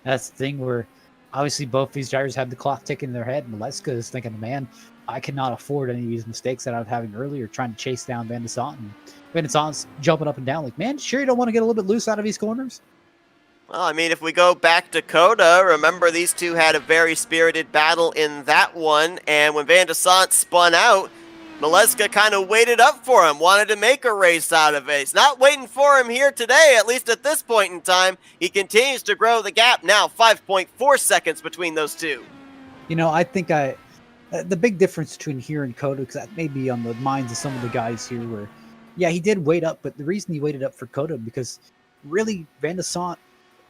That's the thing where obviously both these drivers have the clock ticking in their head. Maleska is thinking, man, I cannot afford any of these mistakes that I was having earlier trying to chase down Van de Sant. And Van de Sant's jumping up and down like, man, sure you don't want to get a little bit loose out of these corners? Well, I mean, if we go back to Coda, remember these two had a very spirited battle in that one. And when Van de Sant spun out, Maleska kind of waited up for him, wanted to make a race out of it. He's not waiting for him here today, at least at this point in time. He continues to grow the gap, now 5.4 seconds between those two. You know, I think the big difference between here and Coda, because that may be on the minds of some of the guys here where, yeah, he did wait up, but the reason he waited up for Coda, because really Van de Sant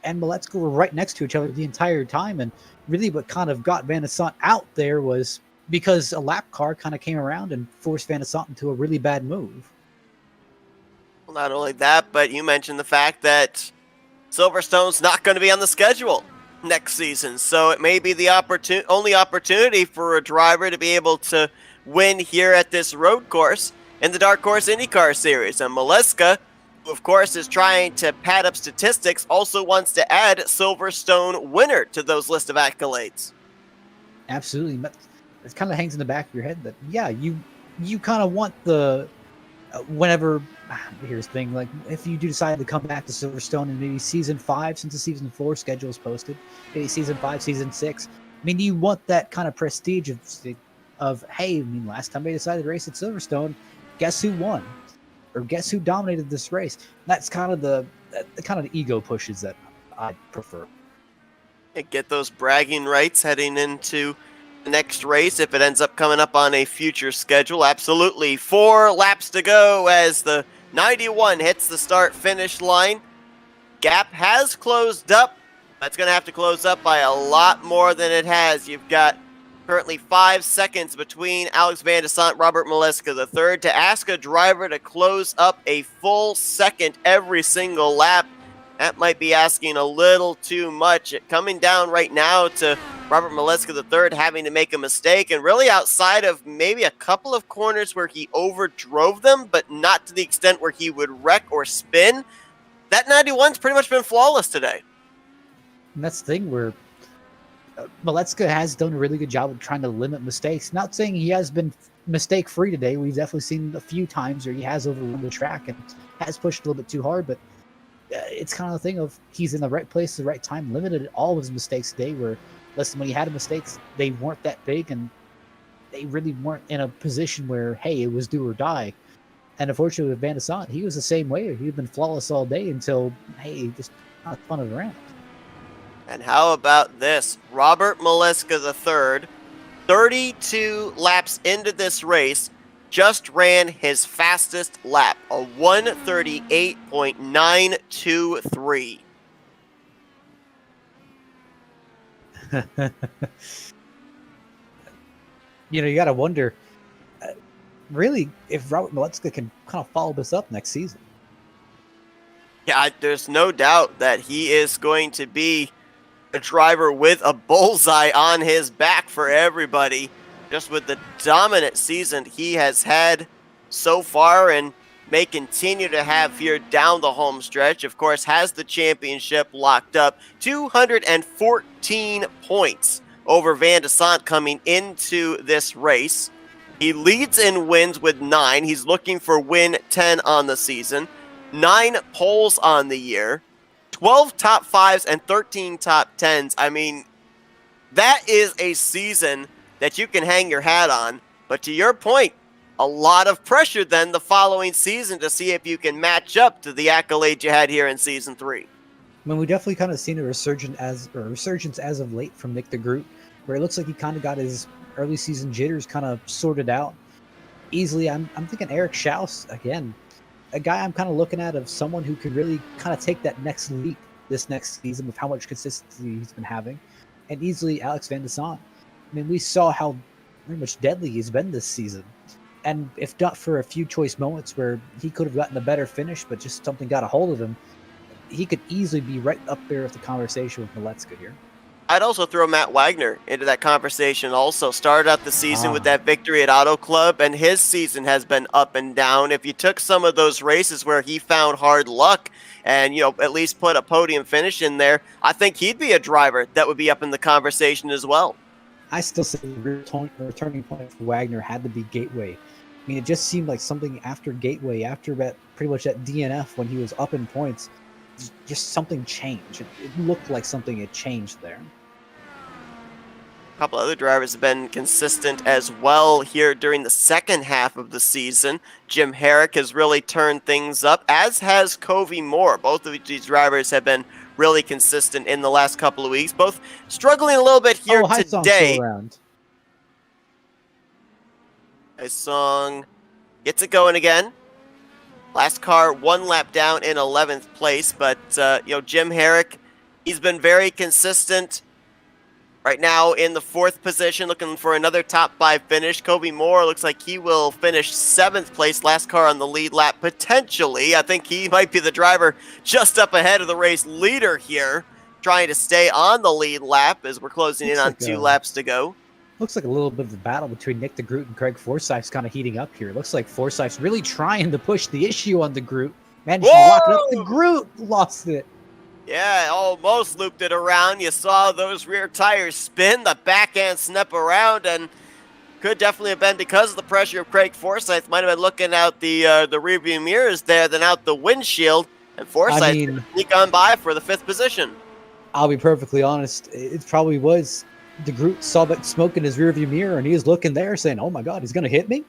and Maleska were right next to each other the entire time, and really what kind of got Van de Sant out there was because a lap car kind of came around and forced Van de Sant into a really bad move. Well, not only that, but you mentioned the fact that Silverstone's not going to be on the schedule next season, so it may be the only opportunity for a driver to be able to win here at this road course in the Dark Horse IndyCar Series. And Maleska, who of course is trying to pad up statistics, also wants to add Silverstone winner to those list of accolades. Absolutely. But it kind of hangs in the back of your head that, yeah, you kind of want the whenever here's the thing, like if you do decide to come back to Silverstone in maybe season 5, since the season 4 schedule is posted, maybe season 5, season 6, I mean, you want that kind of prestige of hey, I mean, last time they decided to race at Silverstone, guess who won, or guess who dominated this race? That's kind of the ego pushes that I prefer. And get those bragging rights heading into the next race if it ends up coming up on a future schedule. Absolutely. 4 laps to go as the 91 hits the start-finish line. Gap has closed up. That's going to have to close up by a lot more than it has. You've got currently 5 seconds between Alex Van de Sant, Robert Maleska III. To ask a driver to close up a full second every single lap, that might be asking a little too much. Coming down right now to Robert Maleska III having to make a mistake, and really outside of maybe a couple of corners where he overdrove them, but not to the extent where he would wreck or spin, that 91's pretty much been flawless today. And that's the thing where Maleska has done a really good job of trying to limit mistakes. Not saying he has been mistake-free today. We've definitely seen a few times where he has overrun the track and has pushed a little bit too hard, but it's kind of the thing of he's in the right place at the right time, limited all of his mistakes today, where, listen, when he had mistakes, they weren't that big, and they really weren't in a position where, hey, it was do or die. And unfortunately with Van de Sant, he was the same way. He'd been flawless all day until, hey, just not fun around. And how about this? Robert Maleska III, 32 laps into this race, just ran his fastest lap, a 1:38.923. You know, you got to wonder, really, if Robert Maleska can kind of follow this up next season. Yeah, there's no doubt that he is going to be a driver with a bullseye on his back for everybody, just with the dominant season he has had so far and may continue to have here down the home stretch. Of course, has the championship locked up. 214 points over Van de Sant coming into this race. He leads in wins with 9. He's looking for win 10 on the season. 9 poles on the year. 12 top 5s and 13 top 10s. I mean, that is a season that you can hang your hat on. But to your point, a lot of pressure then the following season to see if you can match up to the accolade you had here in season 3. I mean, we definitely kind of seen a resurgence as of late from Nick DeGroot, where it looks like he kind of got his early season jitters kind of sorted out easily. I'm thinking Eric Schaus again, a guy I'm kind of looking at of someone who could really kind of take that next leap this next season with how much consistency he's been having, and easily Alex Van de Sant. I mean, we saw how very much deadly he's been this season, and if not for a few choice moments where he could have gotten a better finish, but just something got a hold of him, he could easily be right up there with the conversation with Maletzka here. I'd also throw Matt Wagner into that conversation also. Started out the season with that victory at Auto Club, and his season has been up and down. If you took some of those races where he found hard luck and, at least put a podium finish in there, I think he'd be a driver that would be up in the conversation as well. I still say the returning point for Wagner had to be Gateway. I mean, it just seemed like something after Gateway, after that pretty much that DNF when he was up in points, just something changed. It looked like something had changed there. A couple other drivers have been consistent as well here during the second half of the season. Jim Herrick has really turned things up, as has Covey Moore. Both of these drivers have been really consistent in the last couple of weeks, both struggling a little bit here today. Nice song. Gets it going again. Last car, 1 lap down in 11th place, but Jim Herrick, he's been very consistent. Right now in the 4th position, looking for another top 5 finish. Covey Moore looks like he will finish 7th place, last car on the lead lap, potentially. I think he might be the driver just up ahead of the race leader here, trying to stay on the lead lap as we're closing in on 2 laps to go. Looks like a little bit of a battle between Nick DeGroot and Craig Forsyth's kind of heating up here. Looks like Forsyth's really trying to push the issue on DeGroot. Managed to lock it up. DeGroot lost it. Yeah, almost looped it around. You saw those rear tires spin, the backhand snap around, and could definitely have been because of the pressure of Craig Forsyth. Might have been looking out the rearview mirrors there, then out the windshield, and Forsyth sneak on by for the 5th position. I'll be perfectly honest. It probably was DeGroot saw that smoke in his rearview mirror, and he was looking there saying, oh my God, he's going to hit me?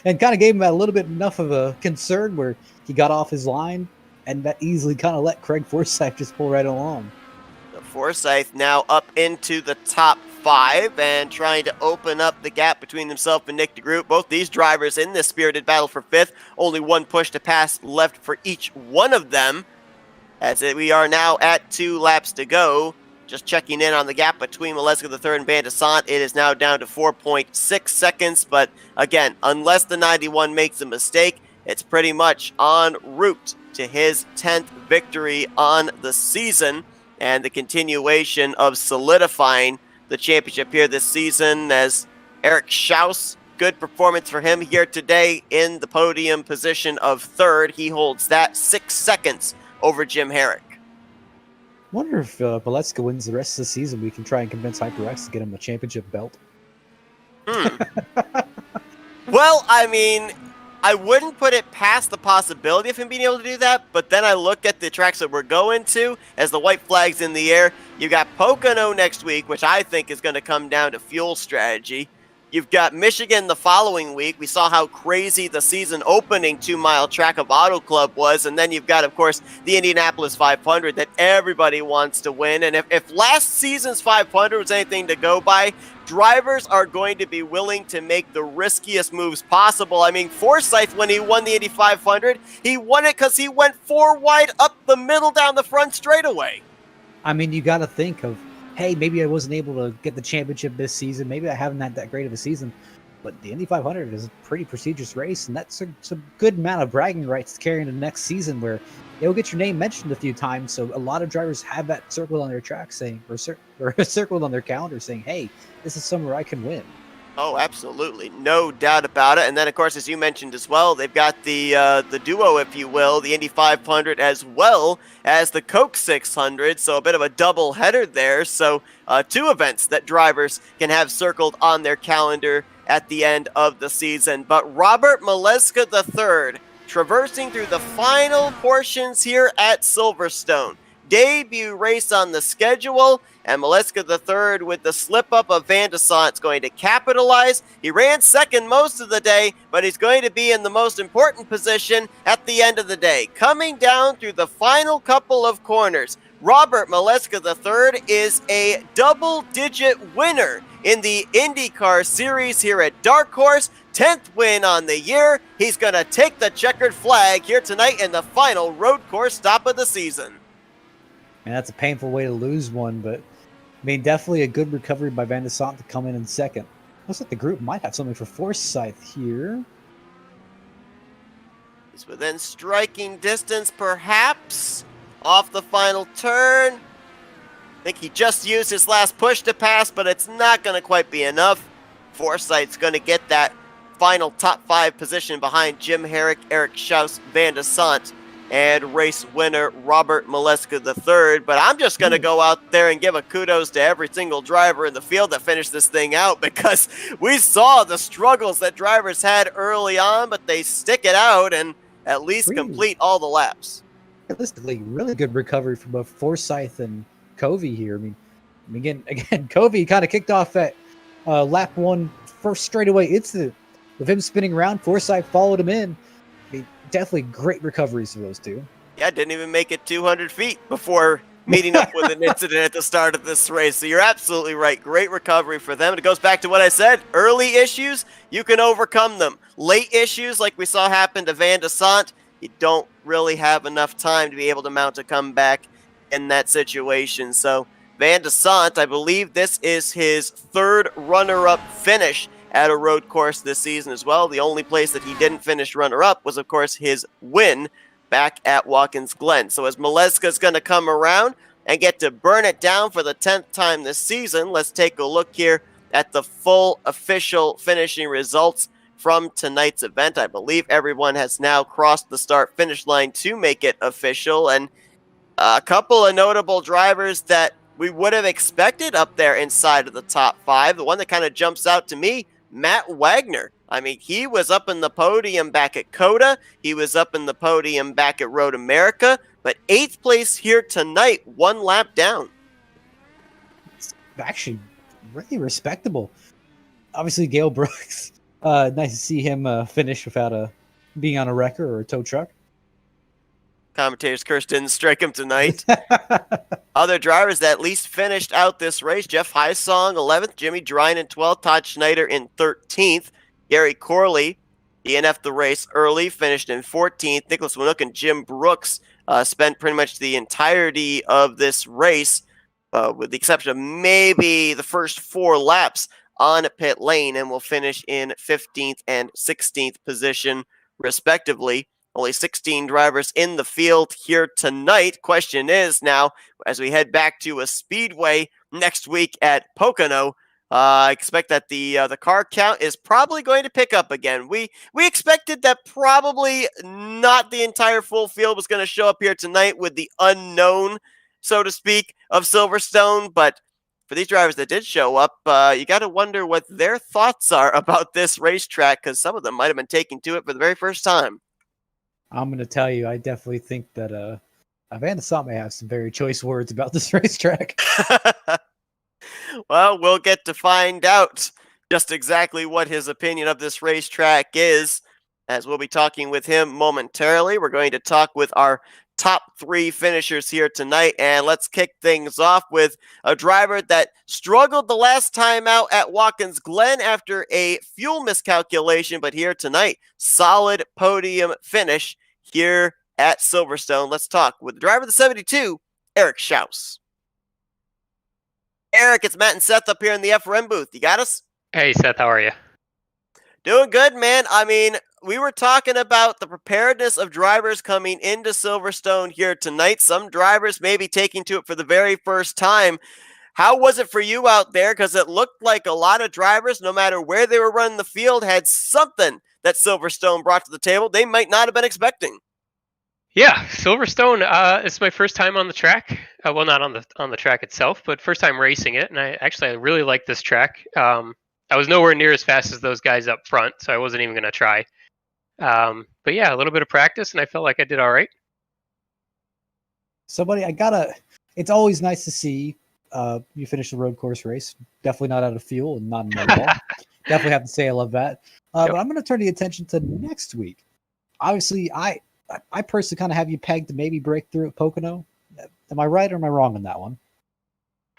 And kind of gave him a little bit enough of a concern where he got off his line, and that easily kind of let Craig Forsyth just pull right along. So Forsyth now up into the top 5 and trying to open up the gap between himself and Nick DeGroot. Both these drivers in this spirited battle for 5th. Only 1 push to pass left for each one of them. As we are now at 2 laps to go. Just checking in on the gap between Maletzka III and Van de Sant. It is now down to 4.6 seconds. But again, unless the 91 makes a mistake, it's pretty much en route to his 10th victory on the season and the continuation of solidifying the championship here this season. As Eric Schaus, good performance for him here today in the podium position of 3rd. He holds that 6 seconds over Jim Herrick. Wonder if Maletzka wins the rest of the season, we can try and convince HyperX to get him a championship belt. Well, I mean, I wouldn't put it past the possibility of him being able to do that, but then I look at the tracks that we're going to as the white flag's in the air. You got Pocono next week, which I think is going to come down to fuel strategy. You've got Michigan the following week. We saw how crazy the season opening 2-mile track of Auto Club was. And then you've got, of course, the Indianapolis 500 that everybody wants to win. And if last season's 500 was anything to go by, drivers are going to be willing to make the riskiest moves possible. I mean, Forsyth, when he won the Indy 500, he won it because he went 4 wide up the middle down the front straightaway. I mean, you got to think of, hey, maybe I wasn't able to get the championship this season. Maybe I haven't had that great of a season. But the Indy 500 is a pretty prestigious race, and that's a good amount of bragging rights to carry into the next season where you'll get your name mentioned a few times. So a lot of drivers have that circled on their track saying, or circled on their calendar saying, hey, this is somewhere I can win. Oh, absolutely. No doubt about it. And then, of course, as you mentioned as well, they've got the duo, if you will, the Indy 500 as well as the Coke 600. So a bit of a double header there. So 2 events that drivers can have circled on their calendar at the end of the season. But Robert Maletzka III, traversing through the final portions here at Silverstone, debut race on the schedule, and Maleska III with the slip-up of Van de Sant is going to capitalize. He ran second most of the day, but he's going to be in the most important position at the end of the day. Coming down through the final couple of corners, Robert Maleska III is a double-digit winner in the IndyCar Series here at Dark Horse. 10th win on the year. He's going to take the checkered flag here tonight in the final road course stop of the season. And that's a painful way to lose one, but I mean, definitely a good recovery by Van de Sant to come in second. Looks like the group might have something for Forsyth here. He's within striking distance, perhaps, off the final turn. I think he just used his last push to pass, but it's not going to quite be enough. Forsyth's going to get that final top 5 position behind Jim Herrick, Eric Schaus, Van de Sant, and race winner Robert Maleska III. But I'm just going to go out there and give a kudos to every single driver in the field that finished this thing out, because we saw the struggles that drivers had early on, but they stick it out and at least complete all the laps. Realistically, really good recovery from both Forsyth and Covey here. I mean again, Covey kind of kicked off at lap 1 first straightaway incident with him spinning around. Forsyth followed him in. I mean, definitely great recoveries for those two. Yeah, didn't even make it 200 feet before meeting up with an incident at the start of this race. So you're absolutely right. Great recovery for them. And it goes back to what I said. Early issues, you can overcome them. Late issues, like we saw happen to Van de Sant, you don't really have enough time to be able to mount a comeback in that situation. So Van de Sant, I believe this is his 3rd runner-up finish at a road course this season as well. The only place that he didn't finish runner-up was, of course, his win back at Watkins Glen. So as Maleska's going to come around and get to burn it down for the 10th time this season, let's take a look here at the full official finishing results from tonight's event. I believe everyone has now crossed the start-finish line to make it official, and a couple of notable drivers that we would have expected up there inside of the top 5. The one that kind of jumps out to me, Matt Wagner. I mean, he was up in the podium back at COTA. He was up in the podium back at Road America. But 8th place here tonight, 1 lap down. It's actually really respectable. Obviously, Gale Brooks. Nice to see him finish without being on a wrecker or a tow truck. Commentator's curse didn't strike him tonight. Other drivers that at least finished out this race: Jeff Hysong, 11th, Jimmy Drine in 12th, Todd Schneider in 13th, Gary Corley DNF'd the race early, finished in 14th. Nicholas Winook and Jim Brooks spent pretty much the entirety of this race, with the exception of maybe the first 4 laps, on pit lane, and will finish in 15th and 16th position, respectively. Only 16 drivers in the field here tonight. Question is now, as we head back to a speedway next week at Pocono, I expect that the car count is probably going to pick up again. We expected that probably not the entire full field was going to show up here tonight with the unknown, so to speak, of Silverstone. But for these drivers that did show up, you got to wonder what their thoughts are about this racetrack, because some of them might have been taking to it for the very first time. I'm going to tell you, I definitely think that Van de Sant may have some very choice words about this racetrack. Well, we'll get to find out just exactly what his opinion of this racetrack is, as we'll be talking with him momentarily. We're going to talk with our top 3 finishers here tonight, and let's kick things off with a driver that struggled the last time out at Watkins Glen after a fuel miscalculation, but here tonight, solid podium finish here at Silverstone. Let's talk with the driver of the 72, Eric Schaus. Eric, it's Matt and Seth up here in the FRM booth. You got us? Hey, Seth, how are you? Doing good, man. I mean, we were talking about the preparedness of drivers coming into Silverstone here tonight. Some drivers may be taking to it for the very first time. How was it for you out there? Because it looked like a lot of drivers, no matter where they were running the field, had something that Silverstone brought to the table they might not have been expecting. Yeah, Silverstone is my first time on the track. Well, not on the track itself, but first time racing it. And I really like this track. I was nowhere near as fast as those guys up front, so I wasn't even going to try. But yeah, a little bit of practice, and I felt like I did all right. somebody, it's always nice to see you finish the road course race. Definitely not out of fuel and not in the wall. Definitely have to say I love that. Yep. But I'm going to turn the attention to next week. Obviously, I personally kind of have you pegged to maybe break through at Pocono. Am I right or am I wrong on that one?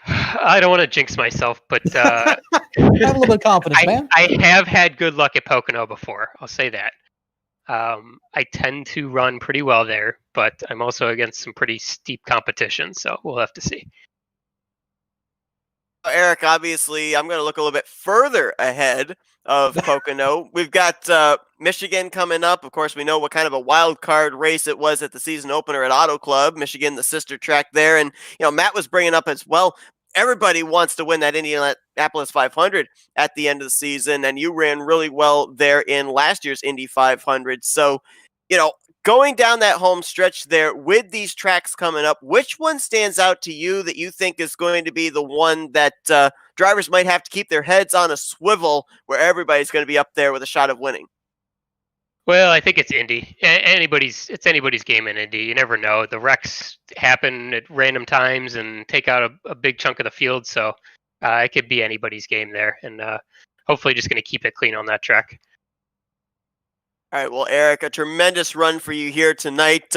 I don't want to jinx myself, but I have a little bit of confidence, man. I have had good luck at Pocono before. I'll say that. I tend to run pretty well there, but I'm also against some pretty steep competition, so we'll have to see. Eric, obviously, I'm going to look a little bit further ahead of Pocono. We've got Michigan coming up. Of course, we know what kind of a wild card race it was at the season opener at Auto Club. Michigan, the sister track there. And, Matt was bringing up as well, everybody wants to win that Indianapolis 500 at the end of the season, and you ran really well there in last year's Indy 500. So, going down that home stretch there with these tracks coming up, which one stands out to you that you think is going to be the one that drivers might have to keep their heads on a swivel where everybody's going to be up there with a shot of winning? Well, I think it's Indy. It's anybody's game in Indy. You never know. The wrecks happen at random times and take out a big chunk of the field. So it could be anybody's game there. And hopefully just going to keep it clean on that track. All right, well, Eric, a tremendous run for you here tonight.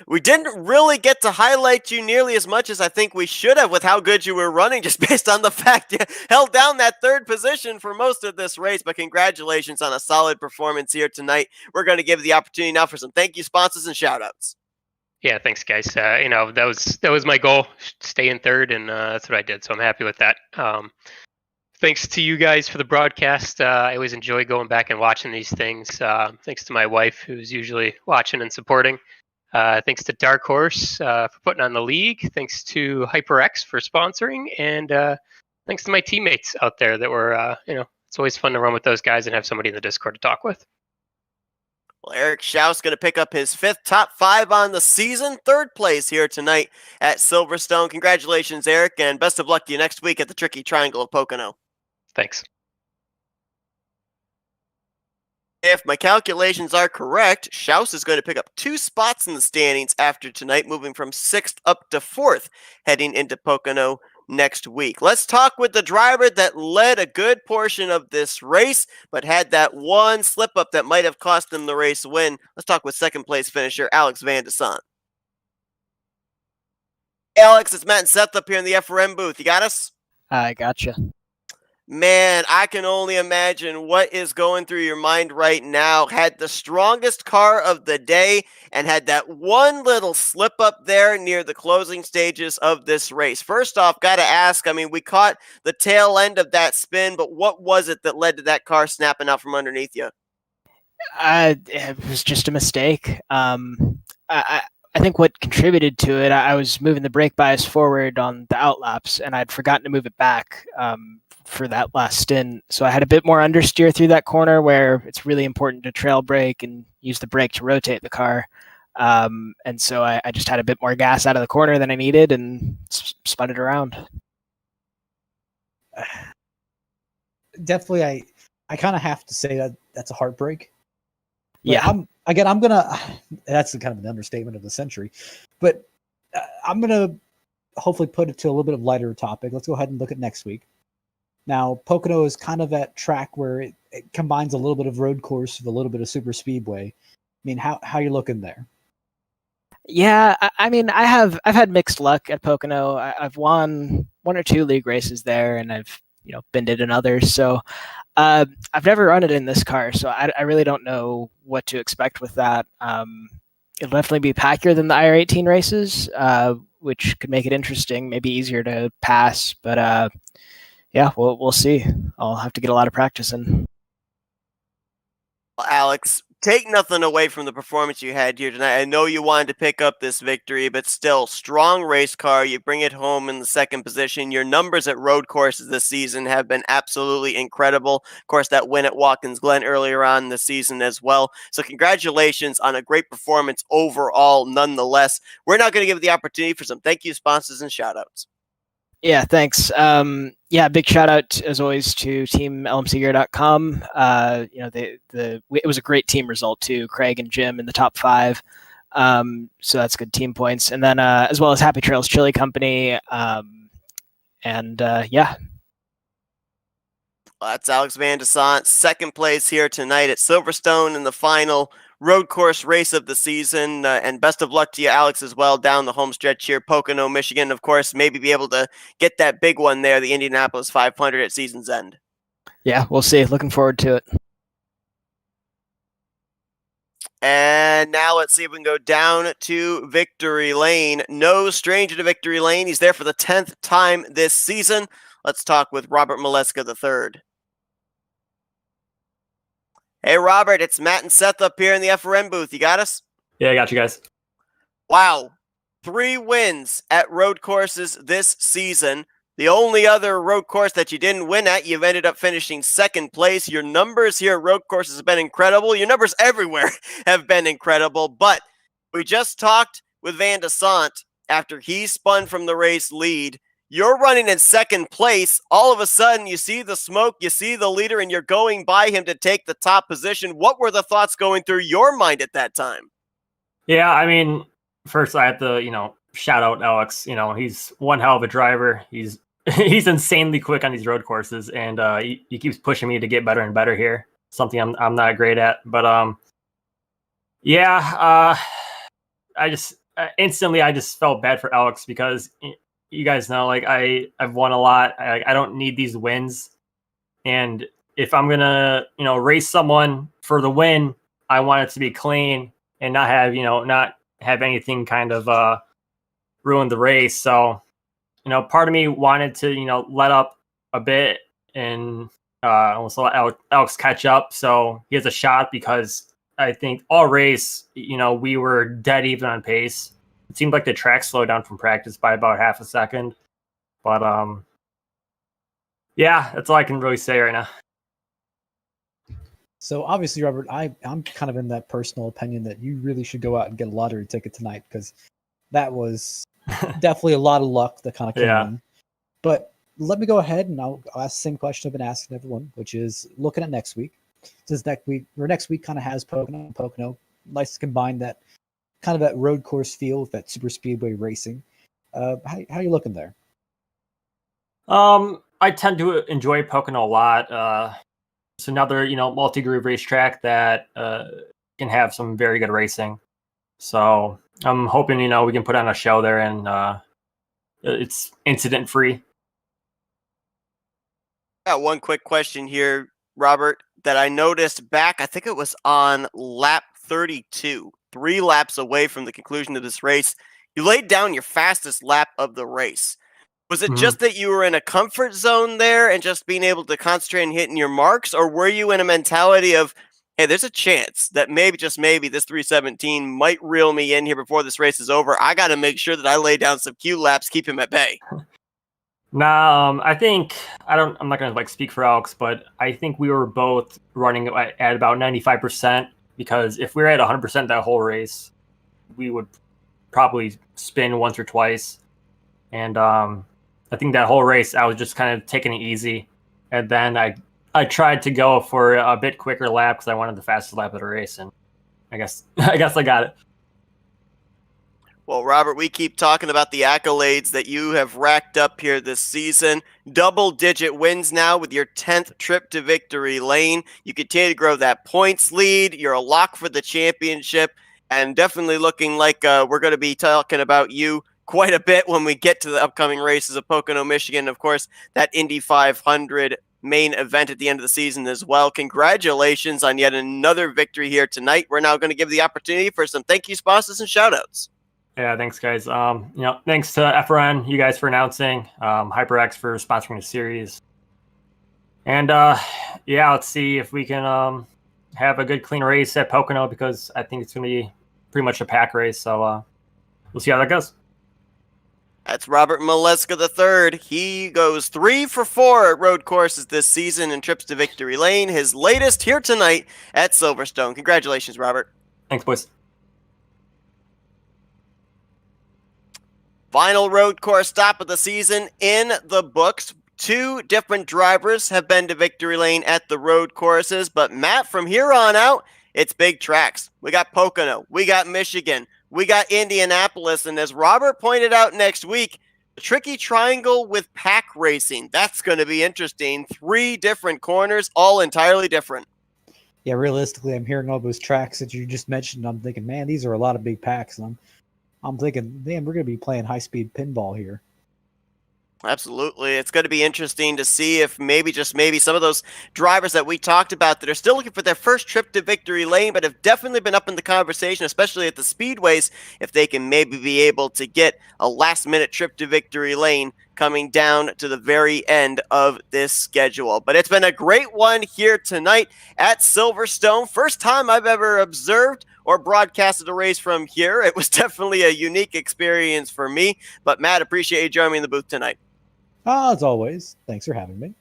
We didn't really get to highlight you nearly as much as I think we should have with how good you were running, just based on the fact you held down that third position for most of this race. But congratulations on a solid performance here tonight. We're going to give the opportunity now for some thank you sponsors and shout-outs. Yeah, thanks, guys. That was my goal, stay in third, and that's what I did. So I'm happy with that. Thanks to you guys for the broadcast. I always enjoy going back and watching these things. Thanks to my wife, who's usually watching and supporting. Thanks to Dark Horse for putting on the league. Thanks to HyperX for sponsoring. And thanks to my teammates out there that were, it's always fun to run with those guys and have somebody in the Discord to talk with. Well, Eric Schaus going to pick up his 5th top 5 on the season, 3rd place here tonight at Silverstone. Congratulations, Eric, and best of luck to you next week at the Tricky Triangle of Pocono. Thanks. If my calculations are correct, Schaus is going to pick up 2 spots in the standings after tonight, moving from 6th up to 4th, heading into Pocono next week. Let's talk with the driver that led a good portion of this race, but had that one slip-up that might have cost him the race win. Let's talk with 2nd place finisher Alex Van de Sant. Hey Alex, it's Matt and Seth up here in the FRM booth. You got us? I gotcha. Man, I can only imagine what is going through your mind right now. Had the strongest car of the day and had that one little slip up there near the closing stages of this race. First off, got to ask, we caught the tail end of that spin, but what was it that led to that car snapping out from underneath you? It was just a mistake. I think what contributed to it, I was moving the brake bias forward on the outlaps, and I'd forgotten to move it back for that last stint. So I had a bit more understeer through that corner where it's really important to trail brake and use the brake to rotate the car. And so I just had a bit more gas out of the corner than I needed and spun it around. Definitely, I kind of have to say that that's a heartbreak. But Yeah. I'm gonna. That's kind of an understatement of the century, but I'm gonna hopefully put it to a little bit of lighter topic. Let's go ahead and look at next week. Now, Pocono is kind of that track where it combines a little bit of road course with a little bit of super speedway. How you looking there? Yeah, I've had mixed luck at Pocono. I've won 1 or 2 league races there, and I've been in others. So I've never run it in this car, so I really don't know what to expect with that. It'll definitely be packier than the IR18 races, which could make it interesting, maybe easier to pass. But yeah, we'll see. I'll have to get a lot of practice in. Alex, take nothing away from the performance you had here tonight. I know you wanted to pick up this victory, but still, strong race car. You bring it home in the 2nd position. Your numbers at road courses this season have been absolutely incredible. Of course, that win at Watkins Glen earlier on in the season as well. So congratulations on a great performance overall, nonetheless. We're now going to give the opportunity for some thank you sponsors and shout-outs. Yeah, thanks. Big shout out as always to Team LMCgear.com. It was a great team result too. Craig and Jim in the top 5. So that's good team points. And then as well as Happy Trails Chili Company. Yeah. That's Alex Van de Sant, second place here tonight at Silverstone in the final road course race of the season. And best of luck to you, Alex, as well, down the home stretch here, Pocono, Michigan. Of course, maybe be able to get that big one there, the Indianapolis 500 at season's end. Yeah, we'll see. Looking forward to it. And now let's see if we can go down to Victory Lane. No stranger to Victory Lane. He's there for the 10th time this season. Let's talk with Robert Maleska III. Hey, Robert, it's Matt and Seth up here in the FRN booth. You got us? Yeah, I got you guys. Wow. 3 wins at road courses this season. The only other road course that you didn't win at, you've ended up finishing second place. Your numbers here at road courses have been incredible. Your numbers everywhere have been incredible. But we just talked with Van de Sant after he spun from the race lead. You're running in second place. All of a sudden, you see the smoke, you see the leader, and you're going by him to take the top position. What were the thoughts going through your mind at that time? Yeah, I mean, first I have to, shout out Alex. He's one hell of a driver. He's insanely quick on these road courses, and he keeps pushing me to get better and better here. Something I'm not great at, but I just instantly felt bad for Alex because you guys know, like I've won a lot. I don't need these wins, and if I'm gonna race someone for the win, I want it to be clean and not have anything kind of ruin the race. So part of me wanted to let up a bit and almost let Alex catch up so he has a shot, because I think all race we were dead even on pace. It seemed like the track slowed down from practice by about half a second. But, yeah, that's all I can really say right now. So, obviously, Robert, I'm kind of in that personal opinion that you really should go out and get a lottery ticket tonight, because that was definitely a lot of luck that kind of came in. But let me go ahead and I'll ask the same question I've been asking everyone, which is looking at next week. Since next week kind of has Pocono, nice to combine that kind of that road course feel with that super speedway racing. How are you looking there? I tend to enjoy Pocono a lot. It's another, multi-groove racetrack that can have some very good racing. So I'm hoping, we can put on a show there and it's incident free. Got one quick question here, Robert, that I noticed back, I think it was on lap 32. 3 laps away from the conclusion of this race, you laid down your fastest lap of the race. Was it just that you were in a comfort zone there and just being able to concentrate on hitting your marks, or were you in a mentality of, hey, there's a chance that maybe, just maybe, this 317 might reel me in here before this race is over. I got to make sure that I lay down some Q laps, keep him at bay. Nah, I think I'm not going to speak for Alex, but I think we were both running at about 95%. Because if we were at 100% that whole race, we would probably spin once or twice. And I think that whole race, I was just kind of taking it easy. And then I tried to go for a bit quicker lap because I wanted the fastest lap of the race. And I guess I got it. Well, Robert, we keep talking about the accolades that you have racked up here this season. Double-digit wins now with your 10th trip to Victory Lane. You continue to grow that points lead. You're a lock for the championship, and definitely looking like we're going to be talking about you quite a bit when we get to the upcoming races of Pocono, Michigan. Of course, that Indy 500 main event at the end of the season as well. Congratulations on yet another victory here tonight. We're now going to give the opportunity for some thank you sponsors and shout-outs. Yeah, thanks, guys. Thanks to FRN, you guys for announcing, HyperX for sponsoring the series. And, let's see if we can have a good, clean race at Pocono, because I think it's going to be pretty much a pack race. So we'll see how that goes. That's Robert Maleska III. He goes 3 for 4 at road courses this season and trips to Victory Lane. His latest here tonight at Silverstone. Congratulations, Robert. Thanks, boys. Final road course stop of the season in the books. 2 different drivers have been to Victory Lane at the road courses, but Matt, from here on out, it's big tracks. We got Pocono, we got Michigan, we got Indianapolis. And as Robert pointed out next week, the tricky triangle with pack racing. That's going to be interesting. 3 different corners, all entirely different. Yeah, realistically, I'm hearing all those tracks that you just mentioned. I'm thinking, man, these are a lot of big packs. And I'm thinking, man, we're going to be playing high-speed pinball here. Absolutely. It's going to be interesting to see if maybe, just maybe, some of those drivers that we talked about that are still looking for their first trip to victory lane, but have definitely been up in the conversation, especially at the speedways, if they can maybe be able to get a last-minute trip to victory lane coming down to the very end of this schedule. But it's been a great one here tonight at Silverstone. First time I've ever observed or broadcasted a race from here. It was definitely a unique experience for me. But Matt, appreciate you joining me in the booth tonight. As always, thanks for having me.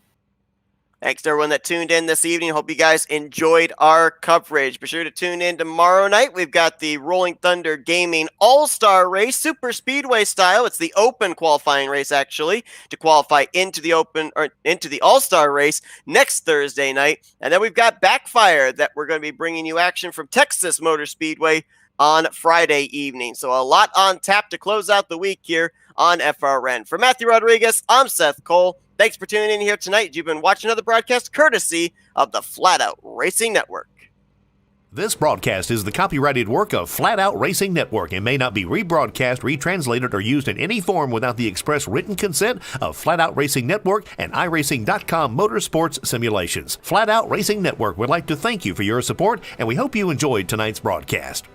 Thanks to everyone that tuned in this evening. Hope you guys enjoyed our coverage. Be sure to tune in tomorrow night. We've got the Rolling Thunder Gaming All-Star Race, Super Speedway style. It's the open qualifying race, actually, to qualify into the open or into the All-Star Race next Thursday night. And then we've got Backfire that we're going to be bringing you action from Texas Motor Speedway on Friday evening. So a lot on tap to close out the week here on FRN. For Matthew Rodriguez, I'm Seth Cole. Thanks for tuning in here tonight. You've been watching another broadcast courtesy of the Flat Out Racing Network. This broadcast is the copyrighted work of Flat Out Racing Network and may not be rebroadcast, retranslated, or used in any form without the express written consent of Flat Out Racing Network and iRacing.com Motorsports Simulations. Flat Out Racing Network would like to thank you for your support, and we hope you enjoyed tonight's broadcast.